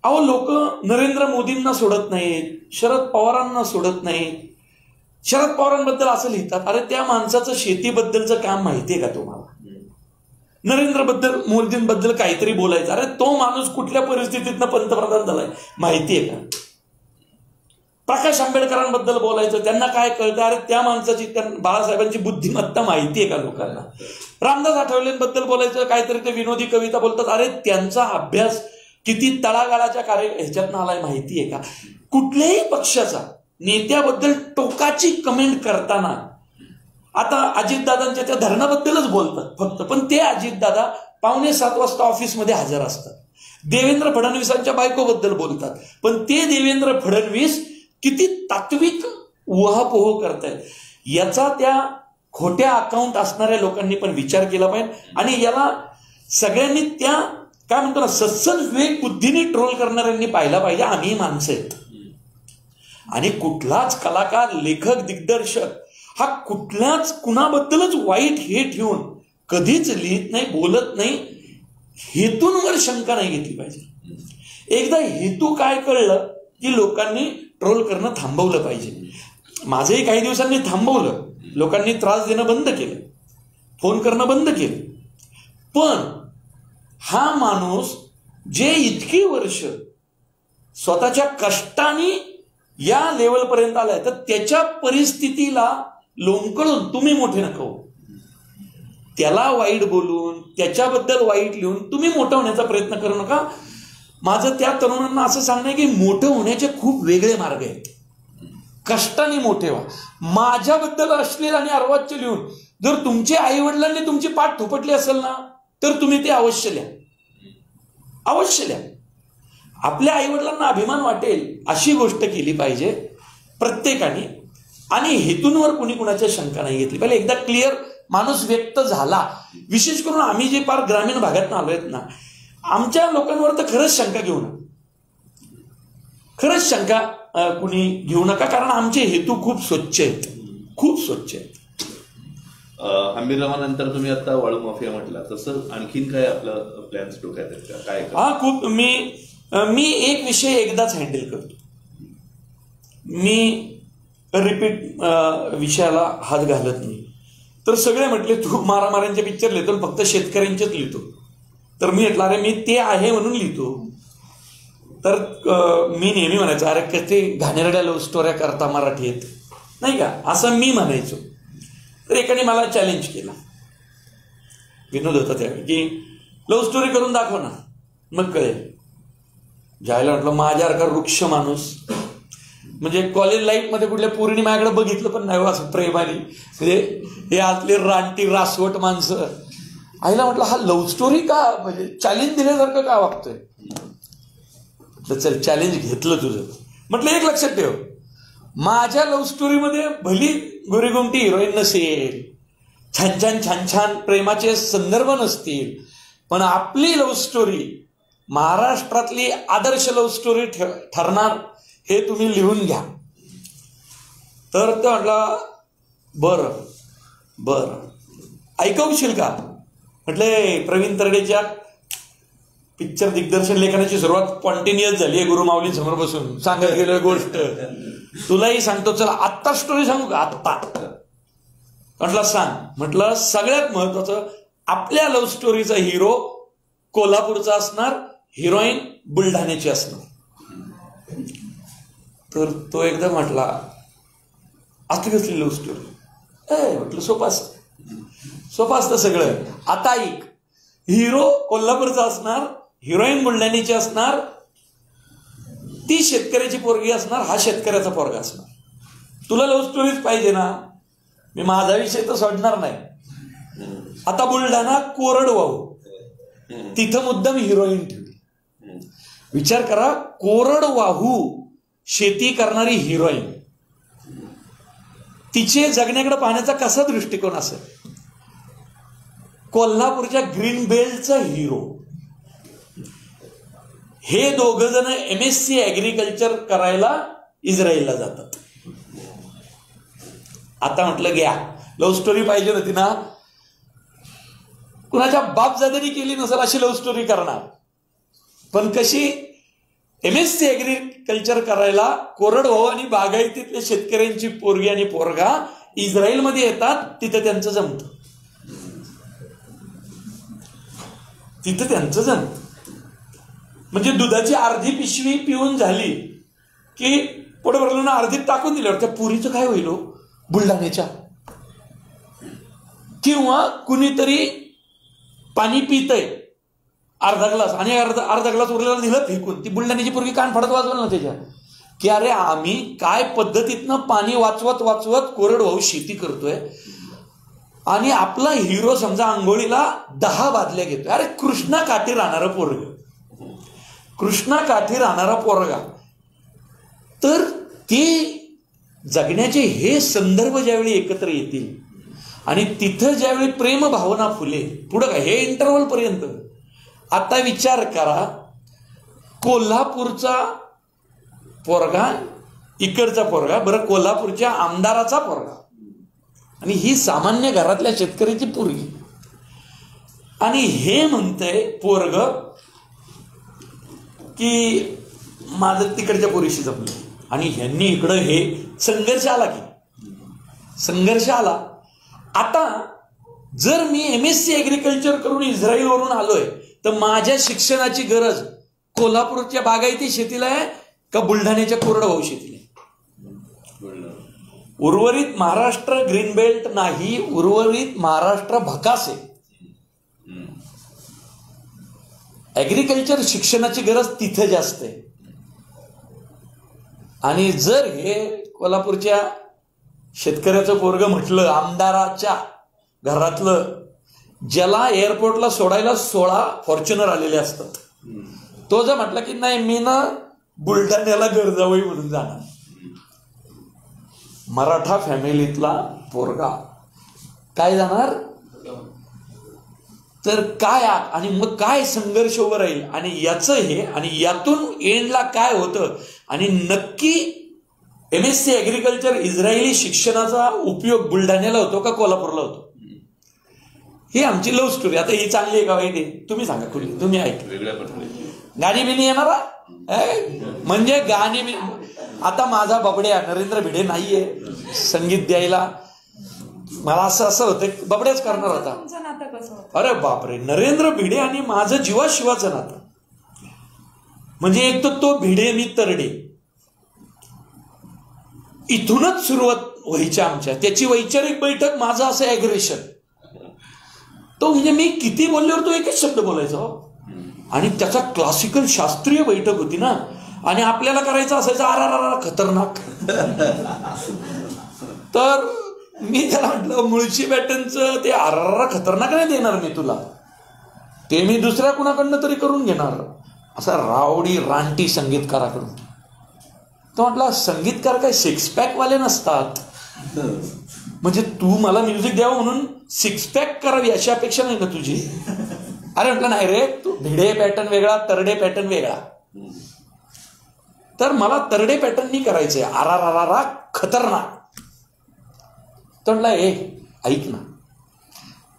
S2: अहो, लोक नरेंद्र मोदींना सोडत नाहीत, शरद पवारांना सोडत नाहीत. शरद पवारांबद्दल असं लिहितात, अरे त्या माणसाचं शेतीबद्दलचं काम माहितीये का तुम्हाला? नरेंद्र मोदींबद्दल काहीतरी बोलायचं, अरे तो माणूस कुठल्या परिस्थितीतनं पंतप्रधान झालाय माहितीये का? प्रकाश आंबेडकरांबद्दल बोलायचं, त्यांना काय कळतं, अरे त्या माणसाची, बाळासाहेबांची बुद्धिमत्ता माहितीये का लोकांना? रामदास आठवलेंबद्दल बोलायचं, काहीतरी ते विनोदी कविता बोलतात, अरे त्यांचा अभ्यास किती तळागाळाच्या ह्याच्यातनं आलाय माहितीये का? कुठल्याही पक्षाचा नेत्याबद्दल टोकाची कमेंट करताना, आता अजितदादांच्या त्या धरणाबद्दलच बोलतात फक्त, पण ते अजितदादा 6:45 वाजता ऑफिसमध्ये हजर असतात. देवेंद्र फडणवीसांच्या बायकोबद्दल बोलतात, पण ते देवेंद्र फडणवीस किती तात्विक उहापोह करतायत, याचा त्या खोट्या अकाउंट असणाऱ्या लोकांनी पण विचार केला पाहिजे. आणि याला सगळ्यांनी त्या काय म्हणतो ना, सत्सद विवेक बुद्धीने ट्रोल करणाऱ्यांनी पाहिला पाहिजे. आम्ही माणसं आहेत आणि कुठलाच कलाकार, लेखक, दिग्दर्शक हा कुणाबद्दलच वाईट हे ठेवून कधीच लिहित नाही, बोलत नाही. हेतूंवर शंका नाही घेतली पाहिजे. एकदा हेतू काय कळलं की लोकांनी ट्रोल करणं थांबवलं पाहिजे. माझंही काही दिवसांनी थांबवलं, लोकांनी त्रास देणं बंद केलं, फोन करणं बंद केलं. पण हा माणूस जे इतकी वर्ष स्वतःच्या कष्टाने या लेवलपर्यंत आलाय, तर त्याच्या परिस्थितीला लोंबकळून तुम्ही मोठे नका हो. त्याला वाईट बोलून त्याच्याबद्दल वाईट लिहून तुम्ही मोठं होण्याचा प्रयत्न करू नका. माझं त्या तरुणांना असं सांगणं आहे की मोठं होण्याचे खूप वेगळे मार्ग आहेत. कष्टाने मोठे व्हा. माझ्याबद्दल अश्लील आणि अर्वाच्य लिहून जर तुमच्या आई वडिलांनी तुमची पाठ थोपटली असेल ना तर तुम्ही ते अवश्य लिहा. अवश्य लिहा. आपल्या आई वडिलांना अभिमान वाटेल अशी गोष्ट केली पाहिजे प्रत्येकाने. आणि हेतूंवर कुणी कुणाच्या शंका नाही घेतली पाहिजे. एकदा क्लिअर माणूस व्यक्त झाला. विशेष करून आम्ही जे फार ग्रामीण भागात आलो आहेत ना, आमच्या लोकांवर तर खरंच शंका घेऊ नका. खरंच शंका कुणी घेऊ नका, कारण आमचे हेतू खूप स्वच्छ आहेत. खूप स्वच्छ आहेत.
S3: हंबीररावानंतर तुम्ही आता वाळू माफिया म्हटला, तसं आणखीन काय आपलं प्लॅन्स डोक्यात आहेत का? काय?
S2: हा, खूप. मी एक विषय एकदाच हँडल करतो. मी रिपीट विषयाला हात घालत नाही. तर सगळे म्हटले तू मारामाऱ्यांचे पिक्चर लिहितो, फक्त शेतकऱ्यांचेच लिहितो. तर मी म्हटलं अरे मी ते आहे म्हणून लिहितो. तर मी नेहमी म्हणायचो अरे किती घाणेरड्या लव्ह स्टोऱ्या करता मराठीत, नाही का, असं मी म्हणायचो. तर एकाने मला चॅलेंज केला. विनोद होता त्यावेळी की लव्ह स्टोरी करून दाखव ना, मग कळेल. जायला म्हटलं माझ्यासारखा वृक्ष माणूस, म्हणजे कॉलेज लाईफमध्ये कुठल्या पोरीने माझ्याकडे बघितलं पण नाही असं प्रेमाने, म्हणजे हे आतले रानटी रासवट माणसं. आईला म्हटलं हा लव्ह स्टोरी का, म्हणजे चॅलेंज दिल्यासारखं का वागतोय. म्हटलं चल चॅलेंज घेतलं तुझं. म्हटलं एक लक्षात ठेव, माझ्या लव्ह स्टोरीमध्ये भली गोरीगोमटी हिरोईन नसेल, छान छान छान छान प्रेमाचे संदर्भ नसतील, पण आपली लव्ह स्टोरी महाराष्ट्रातली आदर्श लव्ह स्टोरी ठरणार हे तुम्ही लिहून घ्या. तर तो म्हटला बरं बरं ऐकवशील का. म्हटले प्रवीण तरडेच्या पिक्चर दिग्दर्शन लेखनाची सुरुवात स्पॉन्टेनियस झाली आहे गुरुमाऊलींसमोर बसून सांगत गेलोय गोष्ट. तुलाही सांगतो, चला आत्ता स्टोरी सांगू का. आत्ता म्हटलं सांग. म्हटलं सगळ्यात महत्वाचं, आपल्या लव्ह स्टोरीचा हिरो कोल्हापूरचा असणार, हिरोईन बुलढाण्याची असणार. तर तो एकदा म्हटला आता कसली लव्ह स्टोरी. म्हटलं सोपं असतं, सोपं असतं सगळं. आता ऐक, हिरो कोल्हापूरचा असणार, हिरोईन बुलढाण्याची असणार, ती शेतकऱ्याची पोरगी असणार, हा शेतकऱ्याचा पोरगा असणार. तुला लव्ह स्टोरीज पाहिजे ना, मी माझा विषय तर सोडणार नाही. आता बुलढाणा कोरडवाहू, तिथं मुद्दाम हिरोईन ठेवली. विचार करा, कोरडवाहू शेती करणारी हिरोईन, तिचे जगण्याकडे पाहण्याचा कसा दृष्टिकोन असेल. कोल्हापूरच्या ग्रीन बेल्टचा हिरो, हे दोघं जण MSc ऍग्रिकल्चर करायला इस्रायलला जातात. आता म्हटलं घ्या, लव्ह स्टोरी पाहिजे होती ना, कुणाच्या बापजाद्यांनी केली नसेल अशी लव्ह स्टोरी करणार. पण कशी, MSc ऍग्रिकल्चर करायला कोरडवाहू आणि बागायतीतल्या शेतकऱ्यांची पोरगी आणि पोरगा इस्रायलमध्ये येतात, तिथं त्यांचं जमतं. तिथं त्यांचं जमतं. म्हणजे दुधाची अर्धी पिशवी पिऊन झाली की पोट भरलं ना, अर्धी टाकून दिल्यावर त्या पुरीचं काय होईल बुलढाण्याच्या. किंवा कुणीतरी पाणी पितय अर्धा ग्लास आणि अर्धा ग्लास उरलेला दिलं फेकून, ती बुलढाण्याची पोरगी कान फाडत वाजवलं ना त्याच्या, की अरे आम्ही काय पद्धतीतनं पाणी वाचवत वाचवत कोरडवाहू शेती करतोय आणि आपला हिरो समजा आंघोळीला 10 बादल्या घेतोय. अरे कृष्णा काठी राहणारा पोरग, कृष्णा काठी राहणारा पोरगा. तर ते जगण्याचे हे संदर्भ ज्यावेळी एकत्र येतील आणि तिथं ज्यावेळी प्रेम भावना फुले पुढं काय, हे इंटरव्हल पर्यंत. आता विचार करा, कोल्हापूरचा पोरगा, इकडचा पोरगा, बरं कोल्हापूरच्या आमदाराचा पोरगा, आणि ही सामान्य घरातल्या शेतकऱ्याची पोरगी, आणि हे म्हणतंय पोरग की माझं तिकडच्या पोरीशी जमलं. आणि ह्यांनी इकडं हे संघर्ष आला की संघर्ष आला. आता जर मी MSc ऍग्रिकल्चर करून इस्रायलवरून आलोय, तर माझ्या शिक्षणाची गरज कोल्हापूरच्या बागायती शेतीला आहे का बुलढाण्याच्या कोरडवाहू शेतीला आहे. उर्वरित महाराष्ट्र ग्रीन बेल्ट नाही, उर्वरित महाराष्ट्र भकास आहे. ऍग्रिकल्चर शिक्षणाची गरज तिथे जास्त आहे. आणि जर हे कोल्हापूरच्या शेतकऱ्याचं पोरग म्हटलं, आमदाराच्या घरातलं, ज्याला एअरपोर्टला सोडायला 16 फॉर्च्युनर आलेले असतात, तो जर म्हटला की नाही मी ना बुलढाण्याला गरजावई म्हणून जाणार, मराठा फॅमिलीतला पोरगा काय जाणार, तर काय आणि मग काय संघर्ष उभं राहील. आणि याचं हे आणि यातून एंडला काय होतं आणि नक्की MSc ऍग्रिकल्चर इस्रायली शिक्षणाचा उपयोग बुलढाण्याला होतो का कोल्हापूरला होतो, ही आमची लव्ह स्टोरी. आता ही चांगली आहे का वाईट आहे तुम्ही सांगा, खुली तुम्ही ऐक.
S3: वेगळ्या पद्धतीने
S2: गाणी बिनी येणारा म्हणजे गाणी. आता माझा बबड्या नरेंद्र भिडे नाहीये संगीत द्यायला, मला असं होतं बबड्याच करणार होता.
S1: तुमचं नातं कसं होतं?
S2: अरे बापरे, नरेंद्र भिडे आणि माझं जीवाशिवाचं नातं. म्हणजे एक तर तो भिडे मी तरडे, इथूनच सुरुवात व्हायची आमच्या. त्याची वैचारिक बैठक, माझं असं ॲग्रेशन. तो म्हणजे मी किती बोलल्यावर तो एकच शब्द बोलायचा. आणि त्याचा क्लासिकल शास्त्रीय बैठक होती ना, आणि आपल्याला करायचं असायचं आरा खतरनाक. तर मी त्याला म्हटलं मुळशी पॅटर्नचं ते आरा खतरनाक नाही देणार मी तुला, ते मी दुसऱ्या कुणाकडनं तरी करून घेणार, असा रावडी रानटी संगीतकाराकडून. तो म्हटला संगीतकार काय 6 पॅक वाले नसतात, म्हणजे तू मला म्युझिक द्यावं म्हणून 6 पॅक करावी अशी अपेक्षा नाही ना तुझी. अरे म्हटलं नाही रे, तू भिडे पॅटर्न वेगळा, तरडे पॅटर्न वेगळा. तर मला तरडे पॅटर्ननी करायचंय, आरा खतरनाक. तर म्हटलं ऐक ना,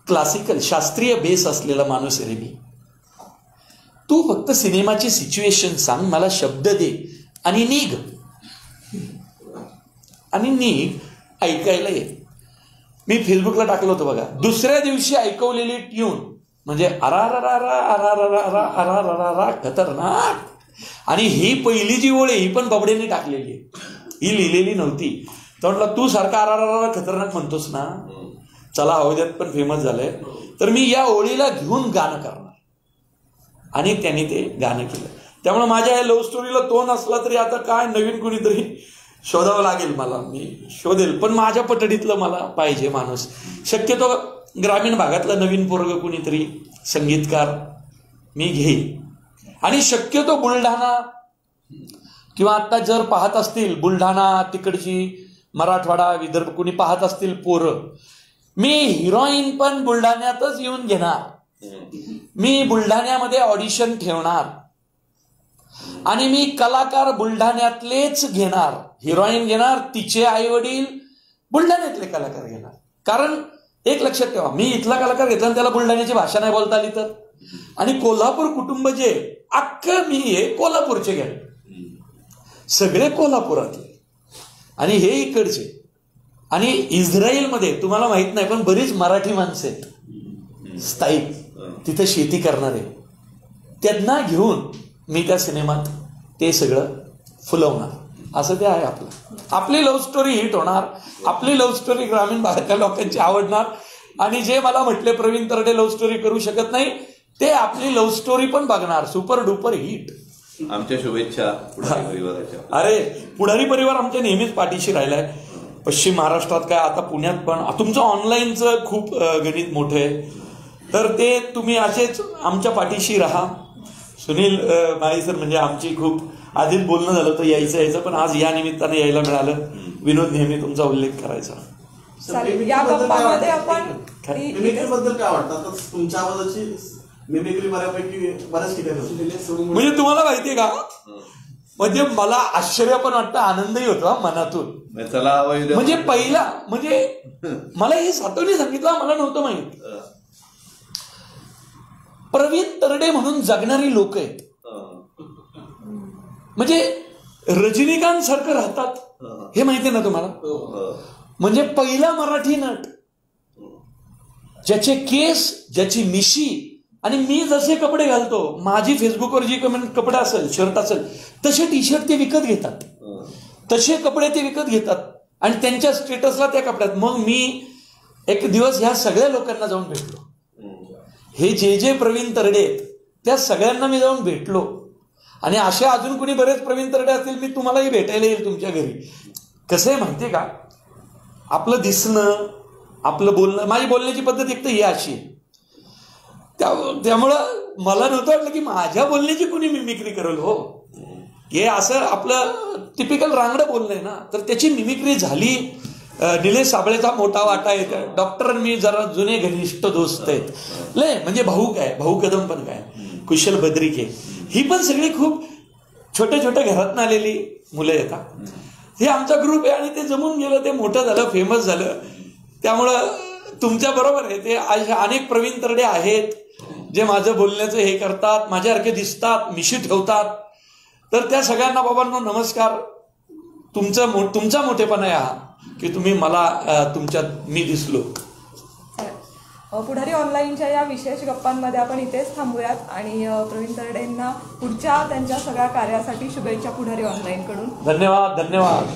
S2: क्लासिकल शास्त्रीय बेस असलेला माणूस रे मी, तू फक्त सिनेमाची सिच्युएशन सांग, मला शब्द दे आणि निघ ऐकायला ये. मी फेसबुकला टाकलं होतं बघा, दुसऱ्या दिवशी ऐकवलेली ट्यून म्हणजे अरा खतरनाक. आणि ही पहिली जी ओळ आहे ही पण बबडेने टाकलेली आहे, ही लिहिलेली नव्हती. तर म्हटलं तू सारखा अरा खतरनाक म्हणतोस ना, चला अवध्यात पण फेमस झालंय, तर मी या ओळीला घेऊन गाणं करणार. आणि त्यांनी ते गाणं केलं. त्यामुळे माझ्या या लव्ह स्टोरीला तो नसला तरी आता काय नवीन कुणीतरी शोधावं लागेल मला, मी शोधेल. पण माझ्या पटडीतलं मला पाहिजे माणूस. शक्यतो ग्रामीण भागातला नवीन पोरग कुणीतरी संगीतकार मी घेईल. आणि शक्यतो बुलढाणा किंवा आता जर पाहत असतील बुलढाणा तिकडची मराठवाडा विदर्भ कुणी पाहत असतील पोरं, मी हिरोईन पण बुलढाण्यातच येऊन घेणार. मी बुलढाण्यामध्ये ऑडिशन ठेवणार आणि मी कलाकार बुलढाण्यातलेच घेणार. हिरोईन घेणार, तिचे आई वडील बुलढाण्यातले कलाकार घेणार. कारण एक लक्षात ठेवा, मी इथला कलाकार घेतला आणि त्याला बुलढाण्याची भाषा नाही बोलता आली तर, आणि कोल्हापूर कुटुंब जे अख्खं मी हे कोल्हापूरचे घेणार, सगळे कोल्हापुरातले आणि हे इकडचे. आणि इस्रायलमध्ये तुम्हाला माहित नाही पण बरीच मराठी माणसं आहेत स्थायिक, तिथे शेती करणारे, त्यांना घेऊन मी त्या सिनेमात ते सगळं फुलवणार. असं ते आहे आपलं. आपली लव्ह स्टोरी हिट होणार, आपली लव्ह स्टोरी ग्रामीण भागातल्या लोकांची आवडणार. आणि जे मला म्हटले प्रवीण तरडे लव्ह स्टोरी करू शकत नाही, ते आपली लव्ह स्टोरी पण बघणार, सुपर डुपर हिट.
S3: आमच्या शुभेच्छा पुढारी परिवाराच्या.
S2: अरे पुढारी परिवार आमच्या नेहमीच पाठीशी राहिलाय. पश्चिम महाराष्ट्रात काय, आता पुण्यात पण तुमचं ऑनलाईनचं खूप गणित मोठं आहे. तर ते तुम्ही असेच आमच्या पाठीशी राहा. सुनील माळी सर म्हणजे आमची खूप आधीच बोलणं झालं होतं यायचं, पण आज या निमित्ताने यायला मिळालं. विनोद नेहमी तुमचा उल्लेख करायचा.
S1: या गप्पामध्ये आपण
S4: मिमिक्रीबद्दल काय वाटतं? तुमच्या आवाजाची मिमिक्री बऱ्यापैकी बऱ्याच ठिकाणी
S2: म्हणजे तुम्हाला माहितीये का, म्हणजे मला आश्चर्य पण वाटतं, आनंदही होतो मनातून.
S3: चला
S2: म्हणजे पहिला म्हणजे मला हे सातवणी सांगितलं, मला नव्हतं माहित. प्रवीण तरडे म्हणून जगणारी लोक आहेत, म्हणजे रजनीकांत सारखं राहतात, हे माहिती ना तुम्हाला. म्हणजे पहिला मराठी नट ज्याचे केस, ज्याची मिशी, आणि मी जसे कपडे घालतो, माझी फेसबुकवर जी कपडे असेल, शर्ट असेल, तसे टी शर्ट ते विकत घेतात, तसे कपडे ते विकत घेतात आणि त्यांच्या स्टेटसला त्या कपड्यात. मग मी एक दिवस ह्या सगळ्या लोकांना जाऊन भेटलो. हे जे प्रवीण तरडे आहेत त्या सगळ्यांना मी जाऊन भेटलो. आणि असे अजून कुणी बरेच प्रवीण तरडे असतील, मी तुम्हालाही भेटायला येईल तुमच्या घरी. कसं आहे माहितीये का, आपलं दिसणं, आपलं बोलणं, माझी बोलण्याची पद्धत एक तर ही अशी आहे. त्यामुळं मला नव्हतं वाटलं की माझ्या बोलण्याची कुणी मिमिक्री करेल. हो, हे असं आपलं टिपिकल रांगडं बोलणं आहे ना, तर त्याची मिमिक्री झाली. निलेश साबळेचा मोठा वाटा आहे. डॉक्टर आणि मी जरा जुने घनिष्ठ दोस्त आहेत. लय म्हणजे भाऊ काय, भाऊ कदम पण काय, कुशल बद्रिके, ही पण सगळी खूप छोट्या छोट्या घरातून आलेली मुलं येतात. हे आमचा ग्रुप आहे आणि ते जमून गेलं, ते मोठं झालं, फेमस झालं. त्यामुळं तुमच्या बरोबर आहे, ते अनेक प्रवीण तरडे आहेत जे माझं बोलण्याचं हे करतात, माझ्यासारखे दिसतात, मिशी ठेवतात. तर त्या सगळ्यांना बाबांनो नमस्कार. तुमचा मोठेपणा आहे हा की तुम्ही मला तुमच्यात मी दिसलो.
S1: पुढारी ऑनलाईनच्या या विशेष गप्पांमध्ये आपण इथेच थांबूयात आणि प्रवीण तरडेंना पुढच्या त्यांच्या सगळ्या कार्यासाठी शुभेच्छा पुढारी ऑनलाईन कडून.
S2: धन्यवाद.